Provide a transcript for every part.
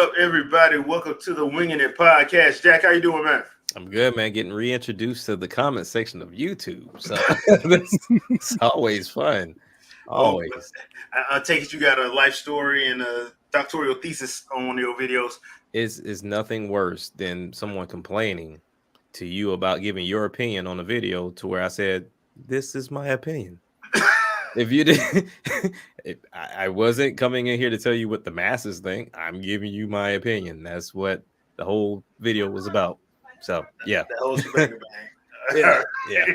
up, everybody? Welcome to the Wingin It podcast. Jack, how you doing, man? I'm good, man. Getting reintroduced to the comment section of YouTube, so it's always fun. Oh, Always. I take it you got a life story and a doctoral thesis on one of your videos. Is nothing worse than someone complaining to you about giving your opinion on a video to where I said, "This is my opinion." If you did, I wasn't coming in here to tell you what the masses think. I'm giving you my opinion. That's what the whole video was about. So yeah, The whole shebang bang. yeah, yeah.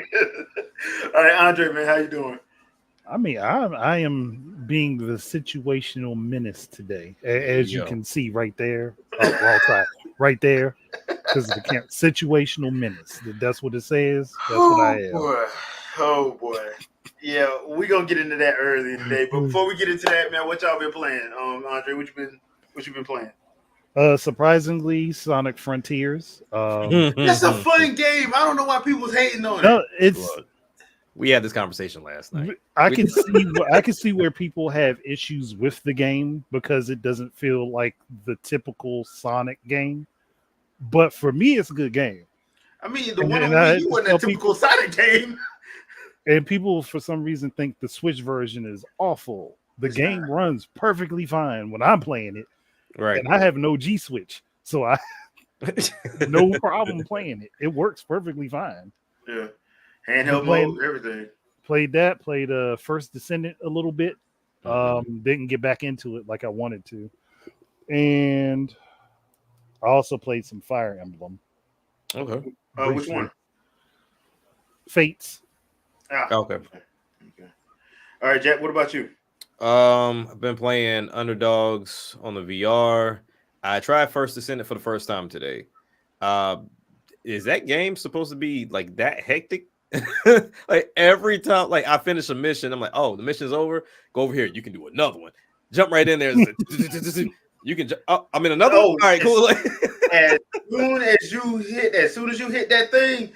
All right, Andre, man, how you doing? I mean, I am being the situational menace today, as you can see right there. I'll try right there because the situational menace. That's what it says. That's what I am. Boy. Oh boy. Yeah, we're gonna get into that early today. But before we get into that, man, what y'all been playing? Andre, what you been playing? Surprisingly, Sonic Frontiers. That's a fun game. I don't know why people's hating on No, it. it's. Look, we had this conversation last night. I can see where people have issues with the game because it doesn't feel like the typical Sonic game. But for me, it's a good game. I mean, the one on Wii U wasn't a typical Sonic game. And people, for some reason, think the Switch version is awful. The game runs perfectly fine when I'm playing it. Right. And I have no G Switch. So I no problem playing it. It works perfectly fine. Yeah. Handheld mode, everything. Played First Descendant a little bit. Didn't get back into it like I wanted to. And I also played some Fire Emblem. Okay. Which one? Fates. Okay. All right, Jack, what about you? I've been playing Underdogs on the VR. I tried First Descendant for the first time today. Is that game supposed to be like that hectic? Like every time, like I finish a mission, I'm like, oh, the mission's over. Go over here. You can do another one. Jump right in there. You can. I'm in another. All right, cool. as soon as you hit that thing,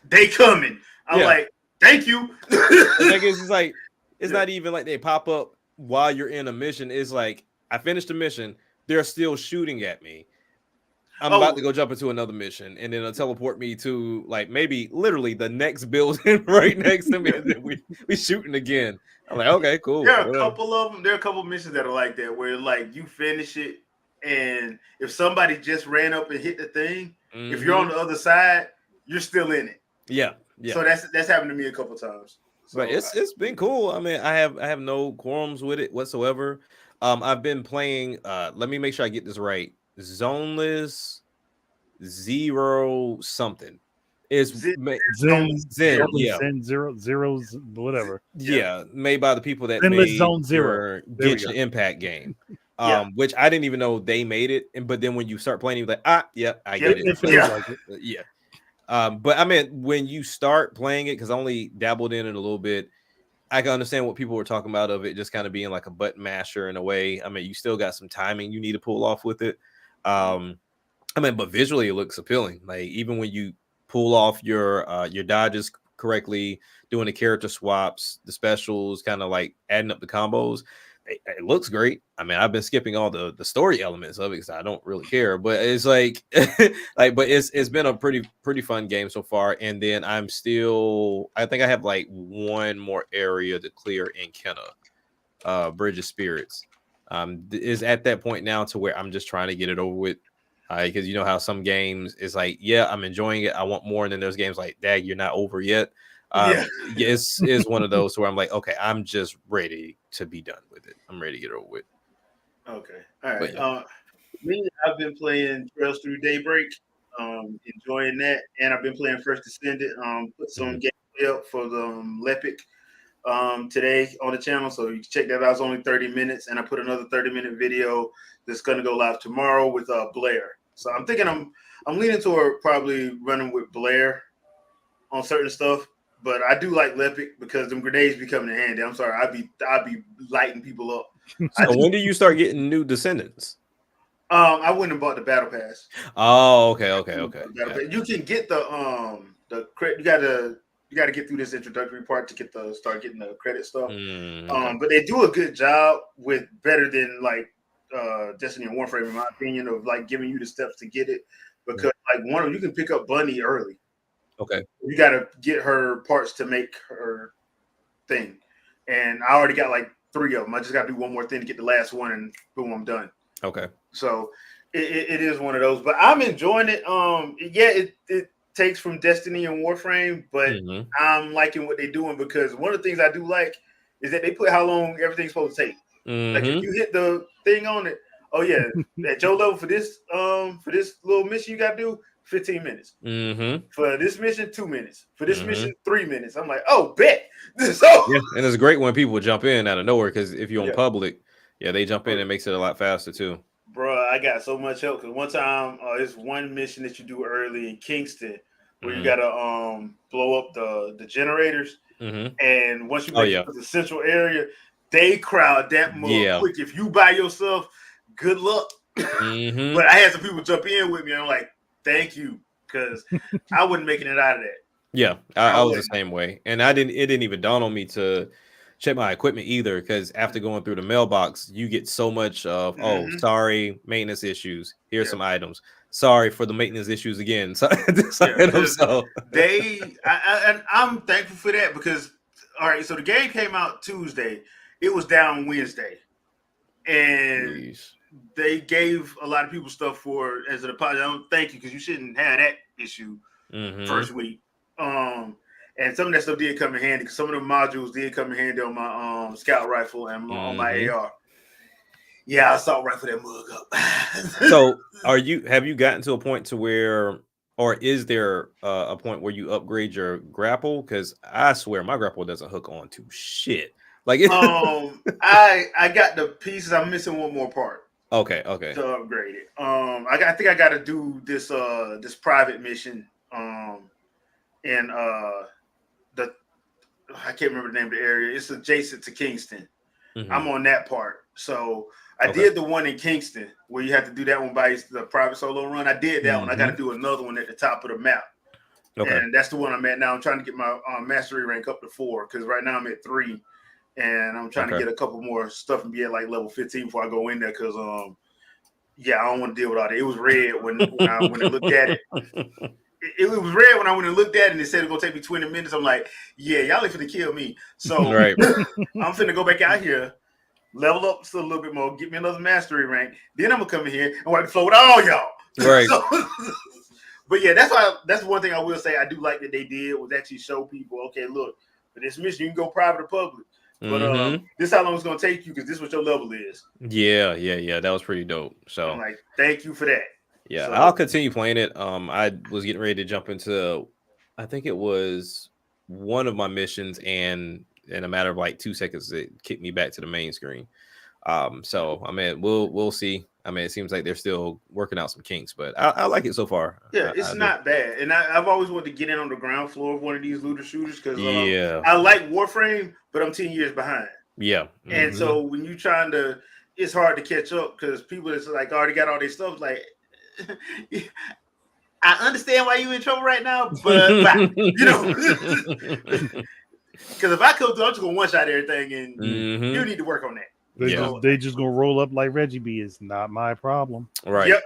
they coming. I'm like, thank you. It's just like it's not even like they pop up while you're in a mission. It's like I finished the mission. They're still shooting at me. I'm about to go jump into another mission, and then it'll teleport me to like maybe literally the next building right next to me, and then we shooting again. I'm like, okay, cool. There are a couple of them. There are a couple of missions that are like that, where like you finish it, and if somebody just ran up and hit the thing, if you're on the other side, you're still in it. Yeah. So that's happened to me a couple times. So, but it's been cool. I mean, I have no qualms with it whatsoever. I've been playing. Let me make sure I get this right. Zoneless Zero something. Is Zen zeros, whatever. Yeah, made by the people that Zenless made Zone Zero Genshin Impact game. Which I didn't even know they made it. But then when you start playing, you're like, I get it. It feels like it. Yeah. But I mean, when you start playing it, because I only dabbled in it a little bit, I can understand what people were talking about of it just kind of being like a button masher in a way. I mean, you still got some timing you need to pull off with it. I mean, but visually it looks appealing. Like even when you pull off your dodges correctly, doing the character swaps, the specials, kind of like adding up the combos, it looks great. I mean, I've been skipping all the story elements of it because I don't really care. But it's like, but it's been a pretty fun game so far. And then I think I have like one more area to clear in Kenna, Bridge of Spirits. Is at that point now to where I'm just trying to get it over with. Because you know how some games is like, yeah, I'm enjoying it. I want more. And then there's games like, Dag, you're not over yet. It's one of those where I'm like, okay, I'm just ready to be done with it. I'm ready to get over with. Okay. All right. Me, I've been playing Trails Through Daybreak, enjoying that. And I've been playing First Descendant. Put some gameplay up for the Lepic today on the channel. So you can check that out. It's only 30 minutes. And I put another 30-minute video that's going to go live tomorrow with Blair. So I'm thinking I'm leaning toward probably running with Blair on certain stuff, but I do like Lepic because them grenades be coming in handy. I'm sorry, I'd be lighting people up. So when do you start getting new descendants? I went and bought the battle pass. Oh, okay. Yeah. You can get the credit. You got to get through this introductory part to start getting the credit stuff. Okay. But they do a good job with better than like Destiny and Warframe, in my opinion, of like giving you the steps to get it, because like one of them, you can pick up Bunny early. Okay. You got to get her parts to make her thing, and I already got like 3 of them. I just got to do one more thing to get the last one, and boom, I'm done. Okay. So it is one of those, but I'm enjoying it. Yeah, it takes from Destiny and Warframe, but I'm liking what they're doing, because one of the things I do like is that they put how long everything's supposed to take. Like if you hit the thing on it, oh yeah, at your level for this little mission you got to do 15 minutes. For this mission, 2 minutes. For this mission, 3 minutes. I'm like, oh, bet. So yeah, and it's great when people jump in out of nowhere, because if you're on public, they jump in and makes it a lot faster too. Bro, I got so much help, because one time it's one mission that you do early in Kingston where you gotta blow up the generators, and once you make it to the central area, they crowd that mug quick. If you by yourself, good luck. But I had some people jump in with me, and I'm like, thank you, because I wasn't making it out of that. Yeah, I was the same way, and it didn't even dawn on me to check my equipment either, because after going through the mailbox, you get so much of sorry, maintenance issues. Here's some items. Sorry for the maintenance issues again. So I'm thankful for that, because all right, so the game came out Tuesday, it was down Wednesday, and they gave a lot of people stuff for as an apology. I don't thank you, because you shouldn't have that issue first week. And some of that stuff did come in handy, because some of the modules did come in handy on my scout rifle and on my AR. Yeah, I saw right for that mug up. So have you gotten to a point to where, or is there a point where you upgrade your grapple? Because I swear my grapple doesn't hook on to shit. Like I got the pieces. I'm missing one more part. Okay. To upgrade it. I think I got to do this this private mission. In I can't remember the name of the area. It's adjacent to Kingston. I'm on that part. So I did the one in Kingston where you have to do that one by the private solo run. I did that one. I got to do another one at the top of the map. Okay. And that's the one I'm at now. I'm trying to get my mastery rank up to 4, because right now I'm at 3, and I'm trying to get a couple more stuff and be at like level 15 before I go in there, because I don't want to deal with all that. It was red when I looked at it. It was red when I went and looked at it, and it said it's gonna take me 20 minutes. I'm like, yeah, y'all ain't finna kill me. So I'm finna go back out here, level up still a little bit more, get me another mastery rank. Then I'm gonna come in here and wipe the floor with all y'all. Right. But yeah, that's one thing I will say I do like that they did, was actually show people, okay, look, for this mission you can go private or public. But this is how long it's gonna take you, because this is what your level is. Yeah. That was pretty dope. So I'm like, thank you for that. Yeah, so I'll continue playing it. I was getting ready to jump into, I think it was one of my missions, and in a matter of like 2 seconds, it kicked me back to the main screen. So I mean, we'll see. I mean, it seems like they're still working out some kinks, but I like it so far. Yeah, it's not bad, and I've always wanted to get in on the ground floor of one of these looter shooters, because I like Warframe, but I'm 10 years behind. Yeah, and so when you're trying to, it's hard to catch up, because people that's like already got all their stuff, like. I understand why you're in trouble right now, but you know, because if I come through, I'm just gonna one shot everything, and you need to work on that. They just gonna roll up like Reggie B. It's not my problem, right? Yep.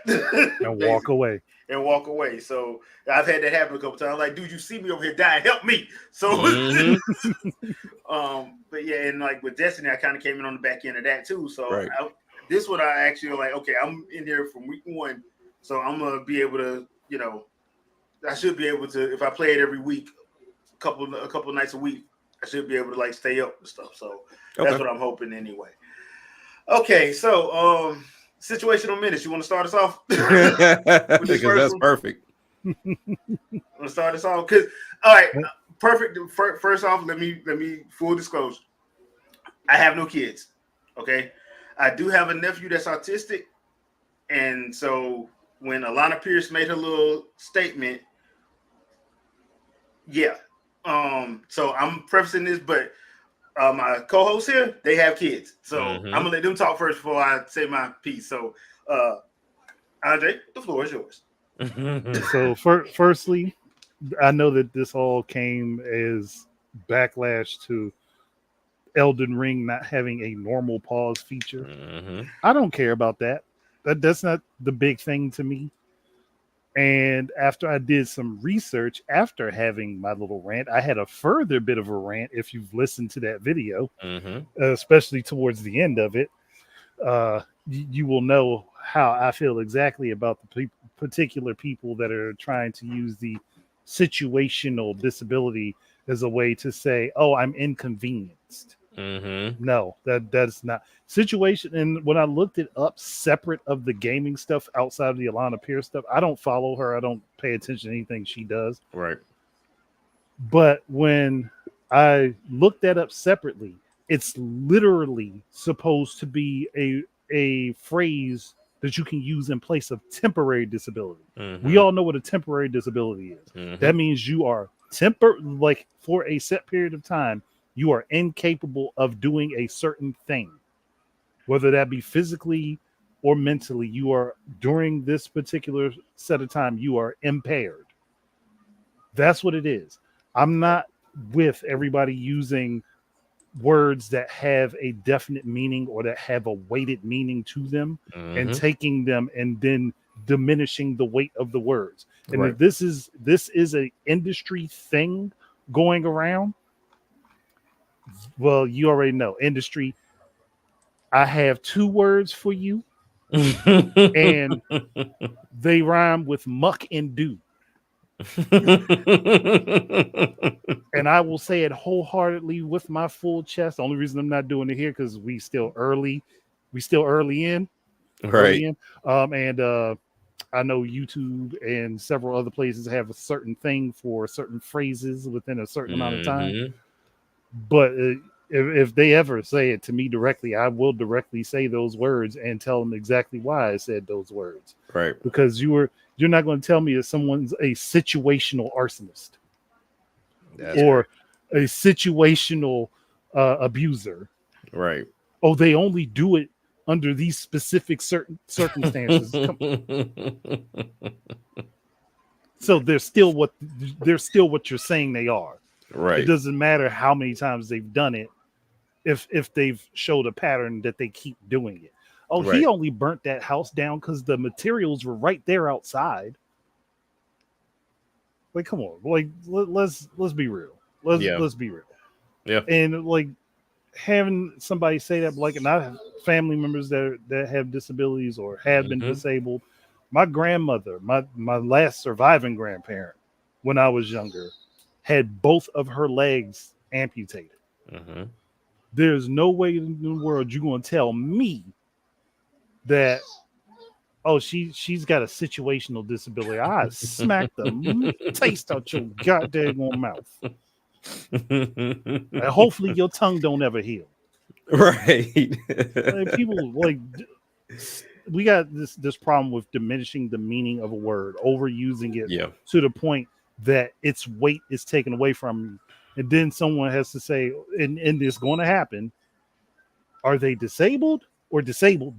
And walk away. So I've had that happen a couple times. I'm like, dude, you see me over here dying? Help me! So, but yeah, and like with Destiny, I kind of came in on the back end of that too. So this one, I actually like, okay, I'm in here from week 1. So I'm gonna be able to, I should be able to, if I play it every week, a couple nights a week, I should be able to like stay up and stuff. So that's what I'm hoping anyway. Okay, so situational minutes. You want to start us off? Because that's perfect. Want to start us off? Because all right, perfect. First off, let me full disclosure. I have no kids. Okay, I do have a nephew that's autistic, and so. When Alana Pierce made her little statement, so I'm prefacing this, but my co-hosts here, they have kids. So I'm going to let them talk first before I say my piece. So, Andre, the floor is yours. So, firstly, I know that this all came as backlash to Elden Ring not having a normal pause feature. Mm-hmm. I don't care about that. That's not the big thing to me. And after I did some research after having my little rant, I had a further bit of a rant. If you've listened to that video, especially towards the end of it, you will know how I feel exactly about the particular people that are trying to use the situational disability as a way to say, "Oh, I'm inconvenienced." No, that's not situation. And when I looked it up separate of the gaming stuff outside of the Alana Pierce stuff, I don't follow her. I don't pay attention to anything she does. Right. But when I looked that up separately, it's literally supposed to be a phrase that you can use in place of temporary disability. We all know what a temporary disability is. That means you are like for a set period of time, you are incapable of doing a certain thing, whether that be physically or mentally. You are, during this particular set of time, you are impaired. That's what it is. I'm not with everybody using words that have a definite meaning or that have a weighted meaning to them and taking them and then diminishing the weight of the words. And if this is an industry thing going around, well, you already know industry. I have two words for you, and they rhyme with muck and do. And I will say it wholeheartedly with my full chest. The only reason I'm not doing it here because we still early in. And I know YouTube and several other places have a certain thing for certain phrases within a certain amount of time. But if they ever say it to me directly, I will directly say those words and tell them exactly why I said those words. Right. Because you're not going to tell me that someone's a situational arsonist. Or a situational abuser. Right. Oh, they only do it under these specific certain circumstances. So they're still what you're saying they are. Right. It doesn't matter how many times they've done it if they've showed a pattern that they keep doing it. Oh, he only burnt that house down because the materials were right there outside. Like, come on, like let's be real. Let's be real. Yeah. And like having somebody say that, like, and I have family members that have disabilities or have been disabled. My grandmother, my last surviving grandparent, when I was younger, had both of her legs amputated. There's no way in the world you're going to tell me that, oh, she's got a situational disability. I smack the taste out your goddamn mouth. And hopefully your tongue don't ever heal. Right. Like, people like we got this problem with diminishing the meaning of a word, overusing it to the point that its weight is taken away from you. And then someone has to say, and it's going to happen, are they disabled or disabled?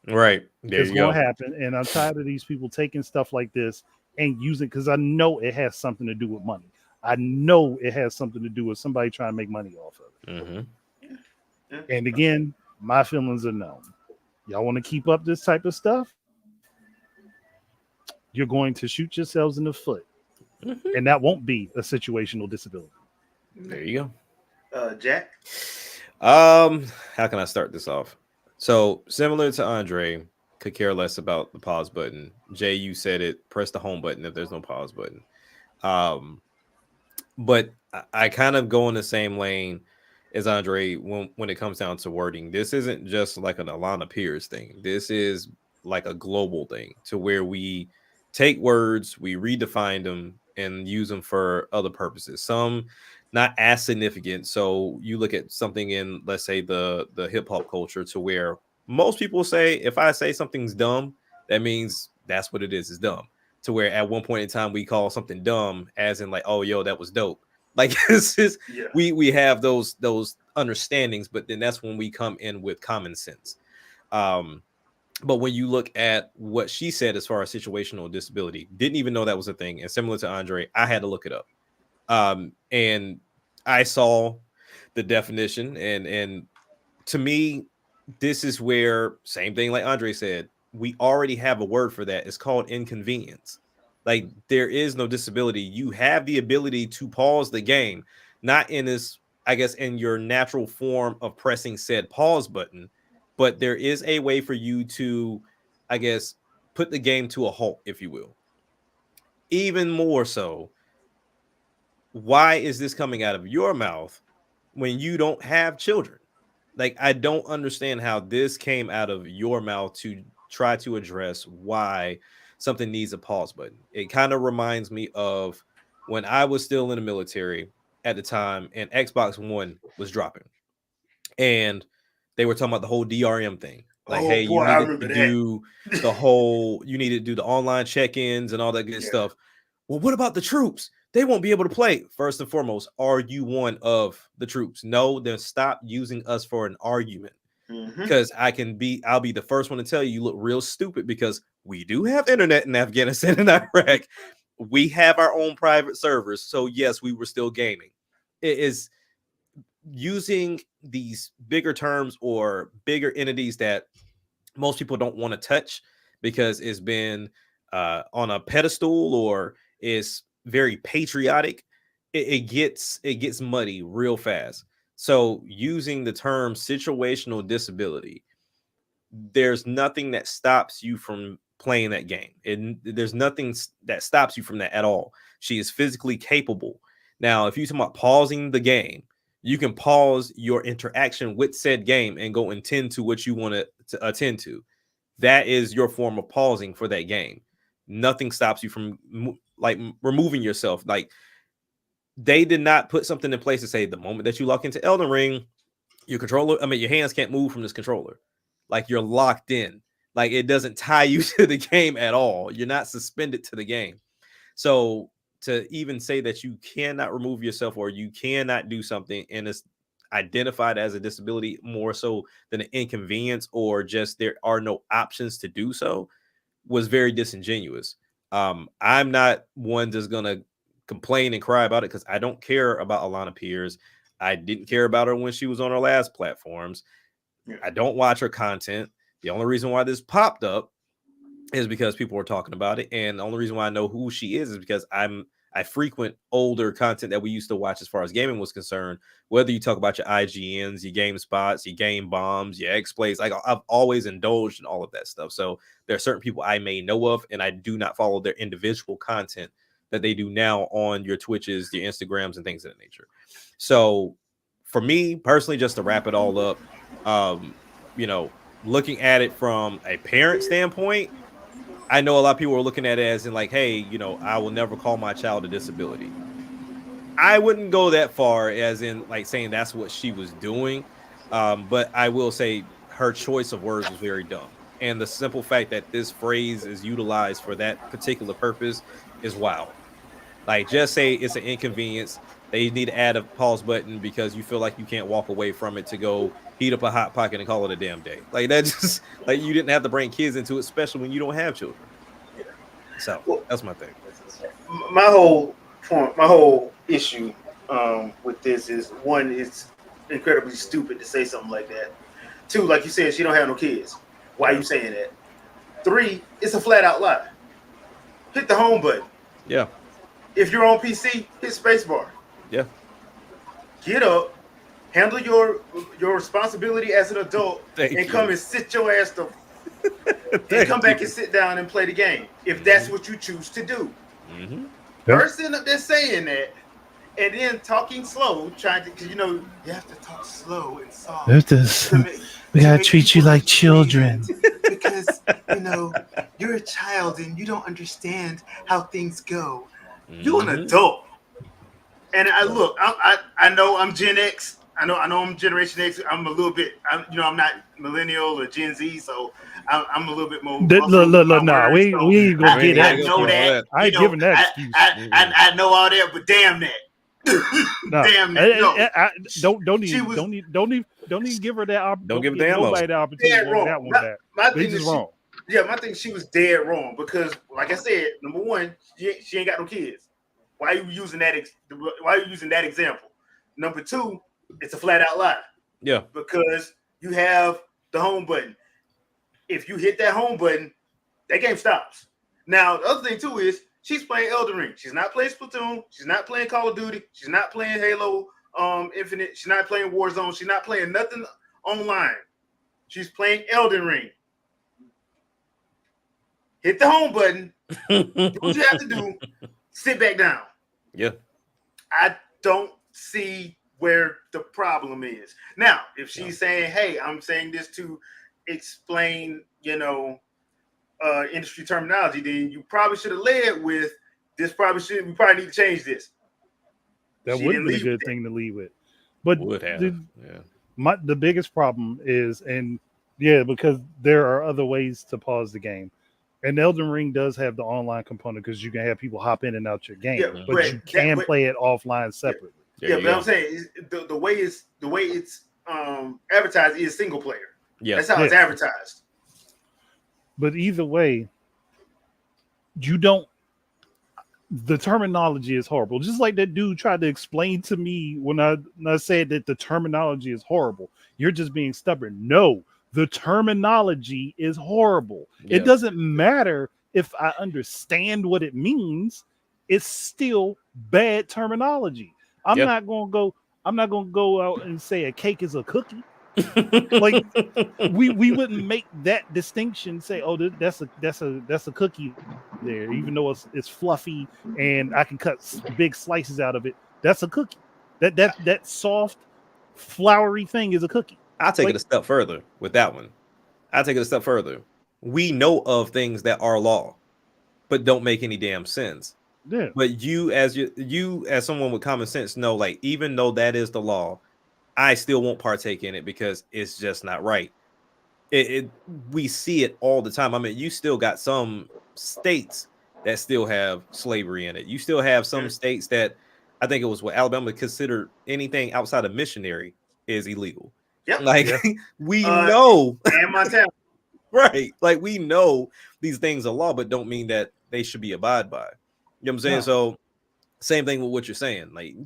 Right. There it's going to happen. And I'm tired of these people taking stuff like this and using, because I know it has something to do with money. I know it has something to do with somebody trying to make money off of it. And again, my feelings are known. Y'all want to keep up this type of stuff? You're going to shoot yourselves in the foot. And that won't be a situational disability. There you go. Jack? How can I start this off? So similar to Andre, could care less about the pause button. Jay, you said it, press the home button if there's no pause button. But I kind of go in the same lane as Andre when it comes down to wording. This isn't just like an Alana Pierce thing. This is like a global thing to where we take words, we redefine them and use them for other purposes. Some not as significant. So you look at something in, let's say, the hip hop culture, to where most people say, if I say something's dumb, that means that's what it is. It's dumb. To where at one point in time we call something dumb as in like, oh, yo, that was dope. Like this is we have those understandings, but then that's when we come in with common sense. But when you look at what she said as far as situational disability, didn't even know that was a thing. And similar to Andre, I had to look it up. And I saw the definition. And to me, this is where, same thing like Andre said, we already have a word for that. It's called inconvenience. Like, there is no disability. You have the ability to pause the game, not in this, I guess, in your natural form of pressing said pause button, but there is a way for you to, I guess, put the game to a halt, if you will. Even more so, why is this coming out of your mouth when you don't have children? Like, I don't understand how this came out of your mouth to try to address why something needs a pause button. It kind of reminds me of when I was still in the military at the time and Xbox One was dropping, and they were talking about the whole DRM thing. Like, hey, Oh boy, you I needed remember to that. do you needed to do the online check-ins and all that good stuff. Well, what about the troops? They won't be able to play. First and foremost, are you one of the troops? No, then stop using us for an argument. Because I'll be the first one to tell you, you look real stupid, because we do have internet in Afghanistan and Iraq. We have our own private servers. So yes, we were still gaming. It is using these bigger terms or bigger entities that most people don't want to touch because it's been on a pedestal or is very patriotic. It gets muddy real fast. So using the term situational disability, there's nothing that stops you from playing that game. And there's nothing that stops you from that at all. She is physically capable. Now, if you're talking about pausing the game, you can pause your interaction with said game and go intend to what you want to attend to. That is your form of pausing for that game. Nothing stops you from removing yourself. Like, they did not put something in place to say the moment that you lock into Elden Ring, your hands can't move from this controller. Like, you're locked in. Like, it doesn't tie you to the game at all. You're not suspended to the game. So to even say that you cannot remove yourself or you cannot do something and it's identified as a disability more so than an inconvenience, or just there are no options to do so, was very disingenuous. I'm not one that's gonna complain and cry about it because I don't care about Alana Pierce. I didn't care about her when she was on her last platforms. I don't watch her content. The only reason why this popped up is because people were talking about it, and the only reason why I know who she is because I frequent older content that we used to watch as far as gaming was concerned. Whether you talk about your IGNs, your Game Spots, your Game Bombs, your X Plays, like, I've always indulged in all of that stuff. So there are certain people I may know of, and I do not follow their individual content that they do now on your Twitches, your Instagrams, and things of that nature. So for me personally, just to wrap it all up, looking at it from a parent standpoint, I know a lot of people are looking at it as in like, hey, I will never call my child a disability. I wouldn't go that far as in like saying that's what she was doing. But I will say her choice of words was very dumb. And the simple fact that this phrase is utilized for that particular purpose is wild. Like, just say it's an inconvenience. They need to add a pause button because you feel like you can't walk away from it to go heat up a hot pocket and call it a damn day. Like, that just like, you didn't have to bring kids into it, especially when you don't have children. So that's my thing. My whole point, my whole issue with this is, one, it's incredibly stupid to say something like that. Two, like you said, she don't have no kids. Why are you saying that? Three, it's a flat out lie. Hit the home button. Yeah. If you're on PC, hit spacebar. Yeah. Get up, handle your responsibility as an adult, come and sit your ass to and come back and sit down and play the game if that's what you choose to do. Person up there saying that and then talking slow, trying to, because you have to talk slow and soft. We gotta treat you like children because you're a child and you don't understand how things go. You're an adult. And I know I'm Gen X. I know I'm Generation X. I'm a little bit. I'm not millennial or Gen Z, so I'm a little bit more. Look, nah, we ain't gonna get that. I know that. I ain't giving that excuse. I know all that, but damn that. No, damn that. No. Don't even give her that opportunity. Don't give nobody the opportunity to that one back. My thing is wrong. My thing, she was dead wrong because, like I said, number one, she ain't got no kids. Why are you using that? Why are you using that example? Number two, It's a flat out lie. Yeah. Because you have the home button. If you hit that home button, that game stops. Now, the other thing too is she's playing Elden Ring. She's not playing Splatoon. She's not playing Call of Duty. She's not playing Halo Infinite. She's not playing Warzone. She's not playing nothing online. She's playing Elden Ring. Hit the home button. Do what you have to do. Sit back down. Yeah. I don't see where the problem is. Now, if she's saying, hey, I'm saying this to explain, industry terminology, then you probably should have led with this. We probably need to change this. That would be a good thing to lead with. But the biggest problem is, because there are other ways to pause the game. And Elden Ring does have the online component because you can have people hop in and out your game, but you can play it offline separately. But I'm saying the way it's advertised is single player. Yeah, that's how it's advertised. But either way, the terminology is horrible. Just like that dude tried to explain to me when I said that the terminology is horrible. You're just being stubborn. No, the terminology is horrible. Yeah. It doesn't matter if I understand what it means. It's still bad terminology. I'm not going to go out and say a cake is a cookie. Like we wouldn't make that distinction. Say, oh, that's a cookie there, even though it's fluffy and I can cut big slices out of it. That's a cookie. That soft, floury thing is a cookie. I'll take it a step further with that one. I'll take it a step further. We know of things that are law, but don't make any damn sense. Yeah. But you as someone with common sense know, like, even though that is the law, I still won't partake in it because it's just not right. We see it all the time. I mean, you still got some states that still have slavery in it. You still have some states that, I think it was what Alabama considered anything outside of missionary is illegal. Yep. We know. And Montana. Right. Like, we know these things are law, but don't mean that they should be abided by. You know what I'm saying? Yeah. So same thing with what you're saying. Like,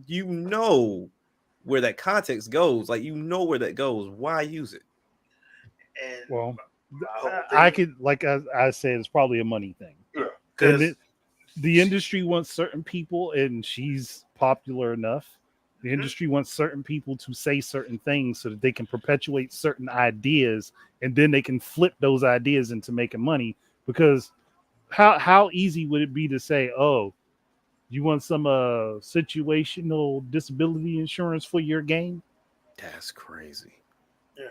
where that context goes. Like, where that goes. Why use it? And well, I could, like I said, it's probably a money thing. Yeah. Because the industry wants certain people, and she's popular enough. The industry wants certain people to say certain things so that they can perpetuate certain ideas, and then they can flip those ideas into making money. Because how easy would it be to say, oh, you want some situational disability insurance for your game? That's crazy. Yeah.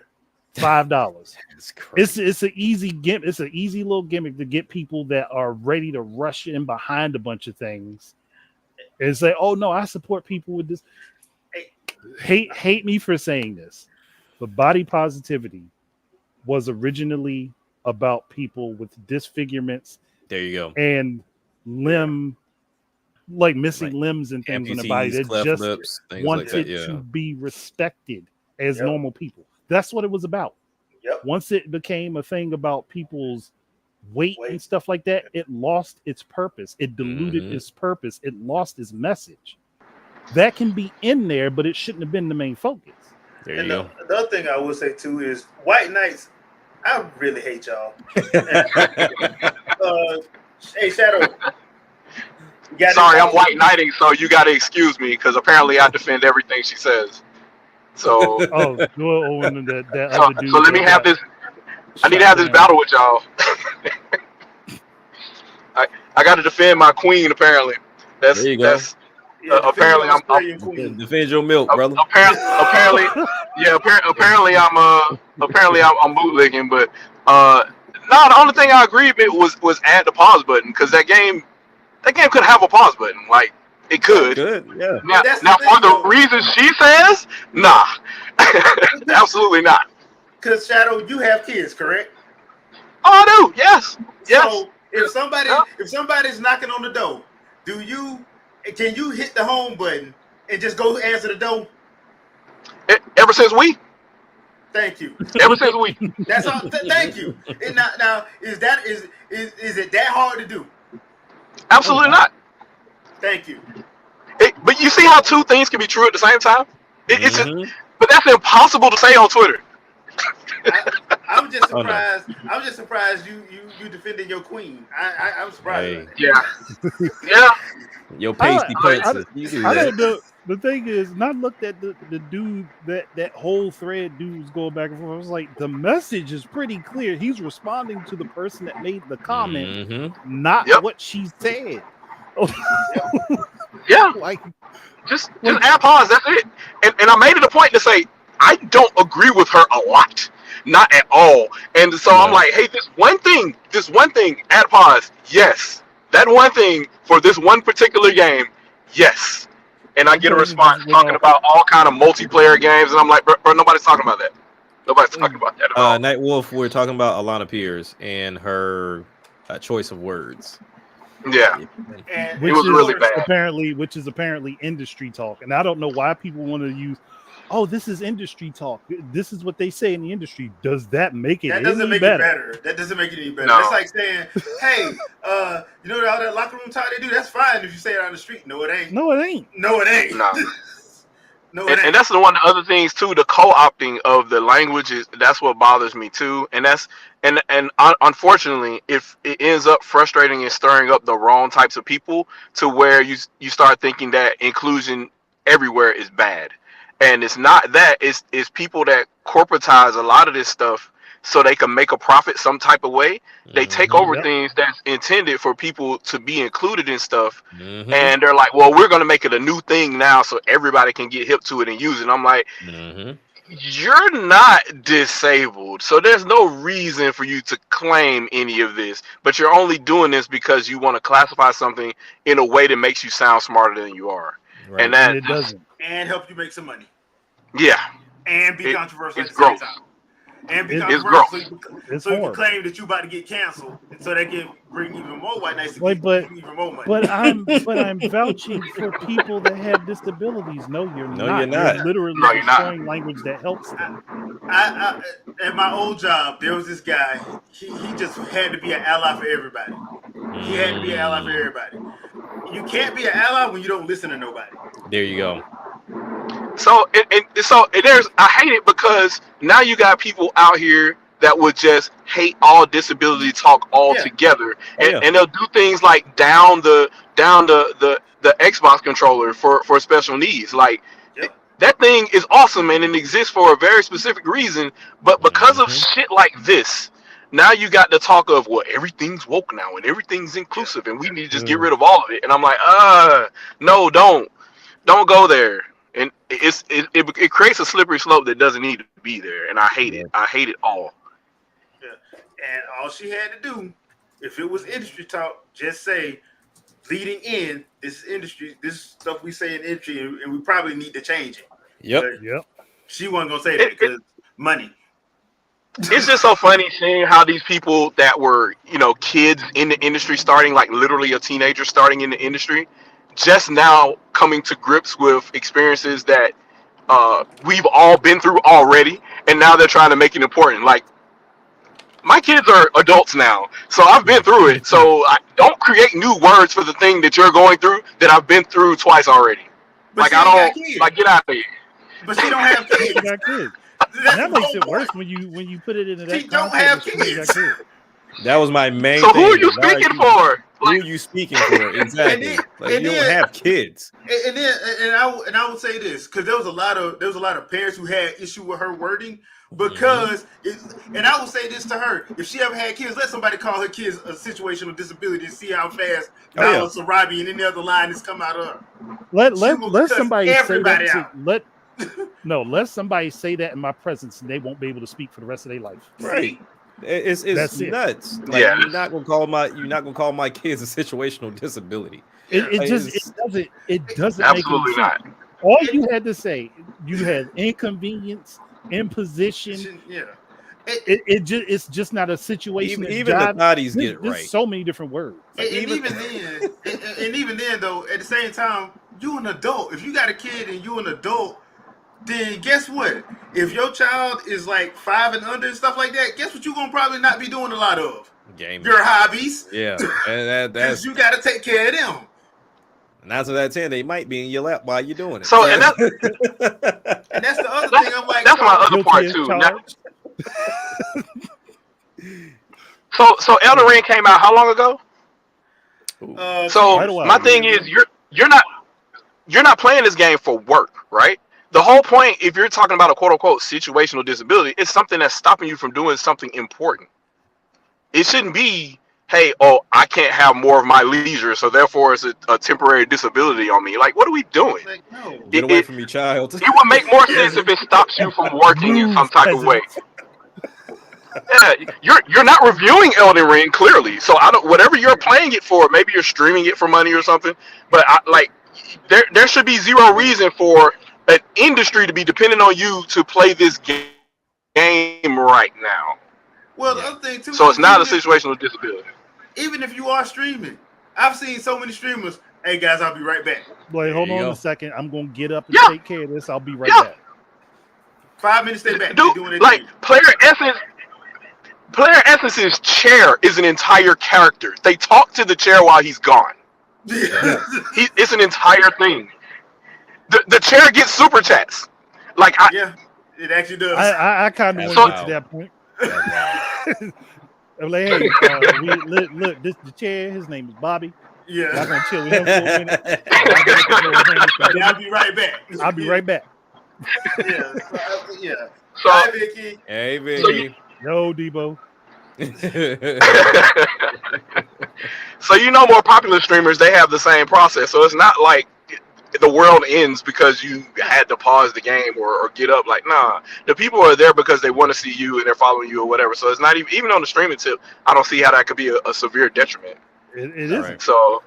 $5. That's crazy. It's an easy gimmick. It's an easy little gimmick to get people that are ready to rush in behind a bunch of things and say, oh no, I support people with this. Hate me for saying this, but body positivity was originally about people with disfigurements. There you go. And missing limbs and things in the body that just lips, wanted to be respected as normal people. That's what it was about. Yep. Once it became a thing about people's weight and stuff like that, it lost its purpose. It diluted its purpose. It lost its message. That can be in there, but it shouldn't have been the main focus. There you go. The other thing I will say too is white knights. I really hate y'all. Hey, Shadow. Sorry, I'm white knighting, so you got to excuse me because apparently I defend everything she says. So, so let me have this. I need to have this battle with y'all. I got to defend my queen. Apparently, there you go. Apparently, I'm defend your milk, brother. Apparently, I'm bootlegging. But the only thing I agreed with was add the pause button because that game could have a pause button. Like, it could. Good, yeah. Now for the reasons she says, nah, absolutely not. Because Shadow, you have kids, correct? Oh, I do. Yes. So if somebody's knocking on the door, can you hit the home button and just go answer the door? Ever since we. Thank you. Ever since we. That's all. Thank you. And now is it that hard to do? Absolutely not. Thank you. But you see how two things can be true at the same time? It's that's impossible to say on Twitter. I'm just Oh, no. surprised. I'm just surprised you defended your queen. I'm surprised. Hey. Yeah. Your pasty putts. I You do I that. don't know. The thing is, and I looked at the dude that whole thread dude was going back and forth. I was like, the message is pretty clear. He's responding to the person that made the comment, not what she said. Yeah. Like just add pause. That's it. And I made it a point to say I don't agree with her a lot, not at all. And so I'm like, hey, this one thing, add pause. Yes, that one thing for this one particular game. Yes. And I get a response talking about all kind of multiplayer games, and I'm like, bro, nobody's talking about that. Nobody's talking about that at all. Night Wolf, we're talking about Alana Pierce and her choice of words. Yeah, and it was really bad. Which is apparently industry talk, and I don't know why people want to use. Oh, this is industry talk. This is what they say in the industry. Does that make it? That doesn't make it better. That doesn't make it any better. No. It's like saying, "Hey, you know all that locker room talk they do? That's fine if you say it on the street." No, it ain't. No, it ain't. No, it ain't. No. No, it ain't. And that's the one of the other things too. The co-opting of the languages, that's what bothers me too. And that's and unfortunately, if it ends up frustrating and stirring up the wrong types of people, to where you start thinking that inclusion everywhere is bad. And it's not that. It's people that corporatize a lot of this stuff so they can make a profit some type of way. They take over things that's intended for people to be included in stuff. And they're like, well, we're going to make it a new thing now so everybody can get hip to it and use it. And I'm like, you're not disabled. So there's no reason for you to claim any of this. But you're only doing this because you want to classify something in a way that makes you sound smarter than you are. Right. And it doesn't. And help you make some money. Yeah. And be controversial it's at the same gross. time. And be It's controversial. It's So you horrible. can claim that you about to get canceled, so they can bring even more white knights to Wait, get even more money. But I'm vouching for people that have disabilities. No, you're not. You're literally destroying language that helps them. I at my old job, there was this guy. He just had to be an ally for everybody. He had to be an ally for everybody. You can't be an ally when you don't listen to nobody. There you go. So there's I hate it because now you got people out here that would just hate all disability talk altogether, and they'll do things like down the Xbox controller for special needs. Like that thing is awesome and it exists for a very specific reason, but because of shit like this, now you got the talk of, well, everything's woke now and everything's inclusive and we need to just get rid of all of it. And I'm like, no, don't go there. And it creates a slippery slope that doesn't need to be there. And I hate it. I hate it all. Yeah. And all she had to do, if it was industry talk, just say, leading in, this is industry, this is stuff we say in industry, and we probably need to change it. Yep. She wasn't going to say that because money. It's just so funny seeing how these people that were, kids in the industry starting, like literally a teenager starting in the industry, just now coming to grips with experiences that we've all been through already, and now they're trying to make it important. Like, my kids are adults now, so I've been through it. So I don't create new words for the thing that you're going through that I've been through twice already. But like, I don't, like, get out of here. But she don't have kids. She got kids. That makes it worse when you put it into that. She don't have kids. That was my main thing. So who are you speaking for? Who are you speaking for? Exactly. You don't have kids. And I would say this, because there was a lot of parents who had issue with her wording, because and I would say this to her: if she ever had kids, let somebody call her kids a situational disability and see how fast Sarabi and any other line has come out of her. Let somebody say that. Let somebody say that in my presence, and they won't be able to speak for the rest of their life. Right. It's nuts. Like, you're not gonna call my kids a situational disability. It doesn't absolutely make sense. not. All you had to say, you had inconvenience, imposition. Yeah. It's just not a situation. Even the thotties get it right. There's so many different words. And even then, though, at the same time, you're an adult. If you got a kid and you're an adult, then guess what? If your child is like 5 and under and stuff like that, guess what you're gonna probably not be doing a lot of? Gaming. Your hobbies. Yeah, and that's you got to take care of them. 9 out of 10, they might be in your lap while you're doing it. So and that's the other thing. I'm to my other part too. So Elden Ring came out how long ago? So my thing is, you're not playing this game for work, right? The whole point, if you're talking about a quote unquote situational disability, it's something that's stopping you from doing something important. It shouldn't be, hey, I can't have more of my leisure, so therefore it's a temporary disability on me. Like, what are we doing? Like, no. Get away from me, child. It would make more sense if it stops you from working in some type of way. Yeah, you're not reviewing Elden Ring clearly, so I don't. Whatever you're playing it for, maybe you're streaming it for money or something. But there should be zero reason for an industry to be dependent on you to play this game right now. Well, the other thing too. So it's not a situational disability. Even if you are streaming, I've seen so many streamers. Hey guys, I'll be right back. Wait, hold on a second. I'm gonna get up and take care of this. I'll be right back. 5 minutes, stay back. Dude, like Player Essence's chair is an entire character. They talk to the chair while he's gone. It's an entire thing. The chair gets super chats. Yeah, it actually does. I kind of want to get to that point. I'm like, hey, look, this the chair. His name is Bobby. Yeah, I'm gonna chill with him for a minute. I'll be right back. I'll be right back. Yeah. So, hi, Vicky. Hey, Vicky. Yo, Debo. So more popular streamers, they have the same process. So it's not like the world ends because you had to pause the game or get up. Like, nah, the people are there because they want to see you and they're following you or whatever. So it's not even on the streaming tip. I don't see how that could be a severe detriment. It isn't. Right. So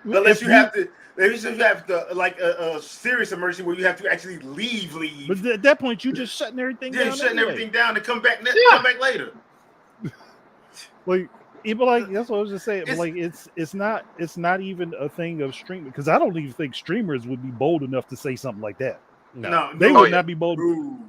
unless you have to. Maybe you have to like a serious immersion where you have to actually leave. But at that point, you just shutting everything down. Yeah, shutting everything down and come back later. Like even like that's what I was just saying. But like it's not even a thing of streaming because I don't even think streamers would be bold enough to say something like that. No, they would not be bold. Ooh.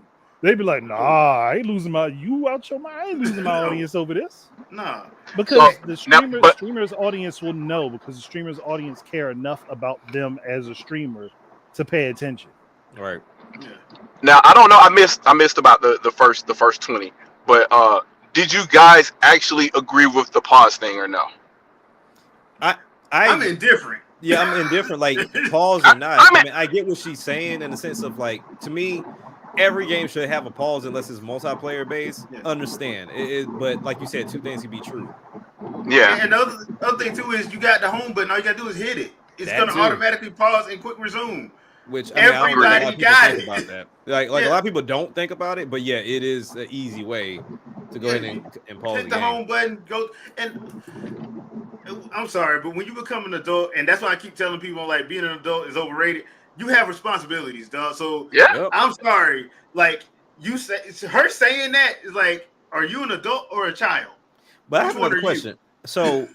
They'd be like, nah, I ain't losing my I ain't losing my audience over this. Nah. Because the streamer's audience will know because the streamer's audience care enough about them as a streamer to pay attention. Right. Yeah. Now I don't know. I missed about the first 20. But did you guys actually agree with the pause thing or no? I'm indifferent. Yeah, I'm indifferent. Like pause or not. I mean, I get what she's saying in the sense of like to me. Every game should have a pause unless it's multiplayer based. Yeah. Understand but like you said, two things can be true. Yeah. And the other thing too is you got the home button. All you gotta do is hit it. It's gonna automatically pause and quick resume. Which everybody got it. About that. Like a lot of people don't think about it, but yeah, it is an easy way to go ahead and pause. Hit the home button. Go and I'm sorry, but when you become an adult, and that's why I keep telling people like being an adult is overrated. You have responsibilities, dog. So I'm sorry. Like you say, her saying that is like, are you an adult or a child? But I have another question. So,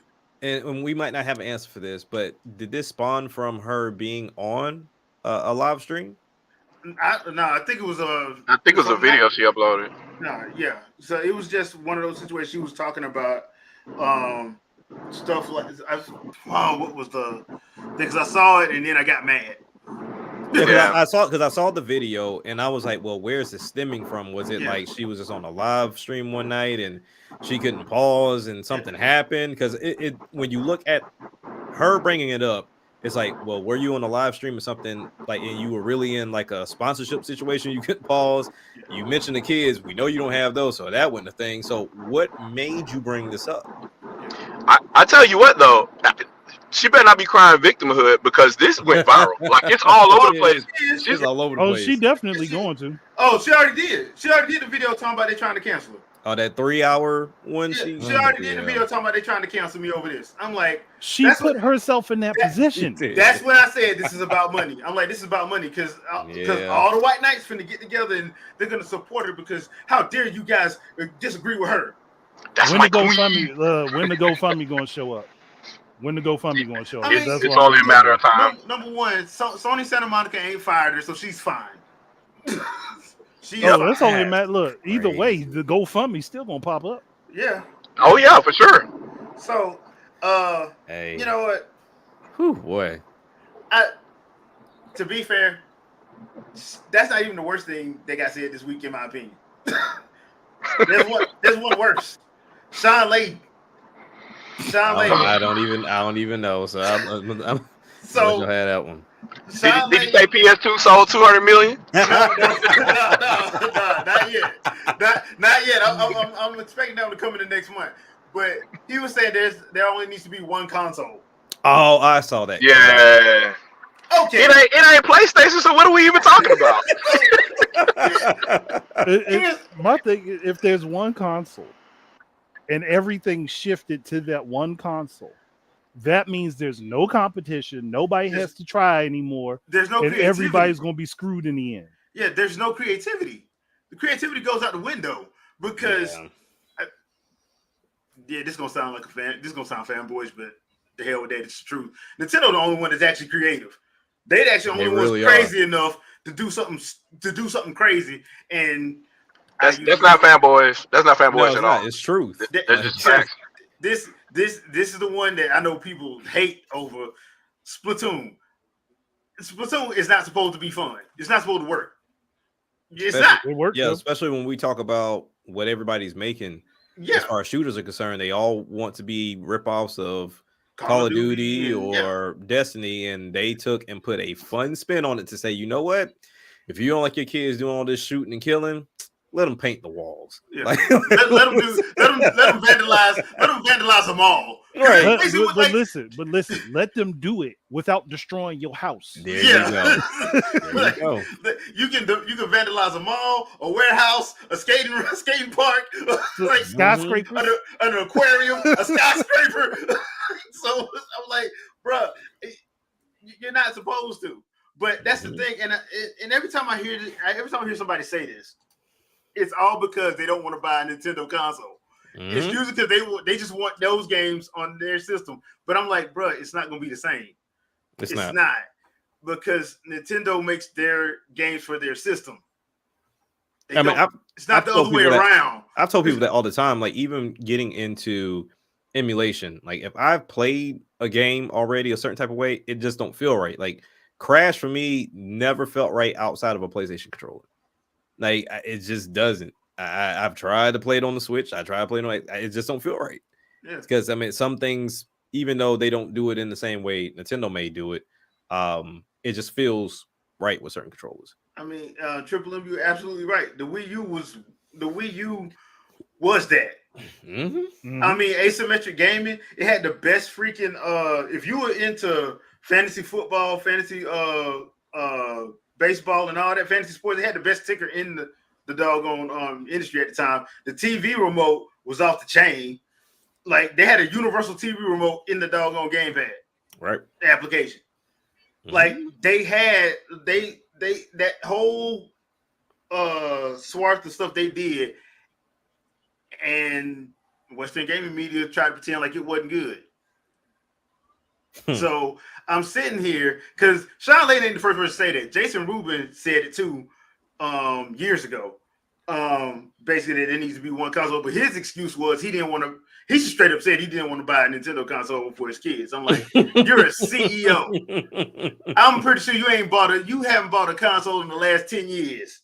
and we might not have an answer for this, but did this spawn from her being on a live stream? I think it was a. I think it was a video she uploaded. Yeah. So it was just one of those situations she was talking about. Stuff like what was the? Because I saw it and then I got mad. Yeah, I saw the video and I was like, well, where's it stemming from? Was it like she was just on a live stream one night and she couldn't pause and something happened? Because it when you look at her bringing it up, it's like, well, were you on a live stream or something like, and you were really in like a sponsorship situation? You couldn't pause. You mentioned the kids. We know you don't have those, so that wasn't a thing. So what made you bring this up? I tell you what though. She better not be crying victimhood because this went viral. Like it's all over the place. She's all over the place. Oh, she definitely going to. Oh, she already did. She already did the video talking about they trying to cancel her. Oh, that 3-hour one. She already did the video talking about they trying to cancel me over this. I'm like, she put herself in that position. That's when I said this is about money. I'm like, this is about money because all the white knights finna get together and they're gonna support her because how dare you guys disagree with her? That's when my the GoFundMe gonna show up? When the GoFundMe going to show up? It's only a matter of time. Number one, Sony Santa Monica ain't fired her, so she's fine. That's only a matter. Look, either way, the GoFundMe still gonna pop up. Yeah. Oh yeah, for sure. So, you know what? Whew, boy. To be fair, That's not even the worst thing they got said this week, in my opinion. There's one worse. Sean Layden. I don't even know. So I'm so let you have that one. Did you say PS2 sold 200 million? No, not yet. Not yet. I'm expecting them to come in the next month. But he was saying there only needs to be one console. Oh, I saw that. Yeah. Okay. It ain't PlayStation, so what are we even talking about? My thing, if there's one console and everything shifted to that one console, that means there's no competition. Nobody has to try anymore. There's no and everybody's going to be screwed in the end. Yeah, there's no creativity. The creativity goes out the window because this is gonna sound like a fan. This is gonna sound fanboyish, but the hell with that, it's the truth. Nintendo the only one that's actually creative. They're actually the only ones crazy enough to do something crazy. And that's not fanboyish. That's not fanboyish at all. It's truth. That's just facts. This is the one that I know people hate over. Splatoon. Splatoon is not supposed to be fun. It's not supposed to work. It's not. It works. Yeah, especially when we talk about what everybody's making. Yeah. As far as shooters are concerned, they all want to be ripoffs of Call of Duty or Destiny, and they took and put a fun spin on it to say, you know what? If you don't like your kids doing all this shooting and killing, let them paint the walls. Yeah. let them vandalize them all. Right. But listen, let them do it without destroying your house. There you go. You can vandalize a mall, a warehouse, a skating park, like skyscraper, an aquarium, a skyscraper. So I'm like, bro, you're not supposed to. But that's the thing, and every time I hear somebody say this, it's all because they don't want to buy a Nintendo console. Mm-hmm. It's usually because they just want those games on their system. But I'm like, bro, it's not going to be the same. It's not because Nintendo makes their games for their system. It's not the other way around. I've told people that all the time. Like even getting into emulation, like if I've played a game already a certain type of way, it just don't feel right. Like Crash for me never felt right outside of a PlayStation controller. Like it just doesn't. I've tried to play it on the Switch. I tried to play it on it just don't feel right. Because some things, even though they don't do it in the same way Nintendo may do it, it just feels right with certain controllers. Triple M, you're absolutely right. The Wii U was that. Mm-hmm. Asymmetric gaming. It had the best freaking. If you were into fantasy football, fantasy baseball, and all that fantasy sports, it had the best ticker in the doggone industry at the time. The TV remote was off the chain. Like they had a universal TV remote in the doggone gamepad. Right. The application. Mm-hmm. Like they had that whole swath of stuff they did, and Western gaming media tried to pretend like it wasn't good. So I'm sitting here because Sean Layden ain't the first person to say that. Jason Rubin said it too years ago. Basically that there needs to be one console, but his excuse was he didn't want to. He straight up said he didn't want to buy a Nintendo console for his kids. I'm like, you're a CEO. I'm pretty sure you haven't bought a console in the last 10 years.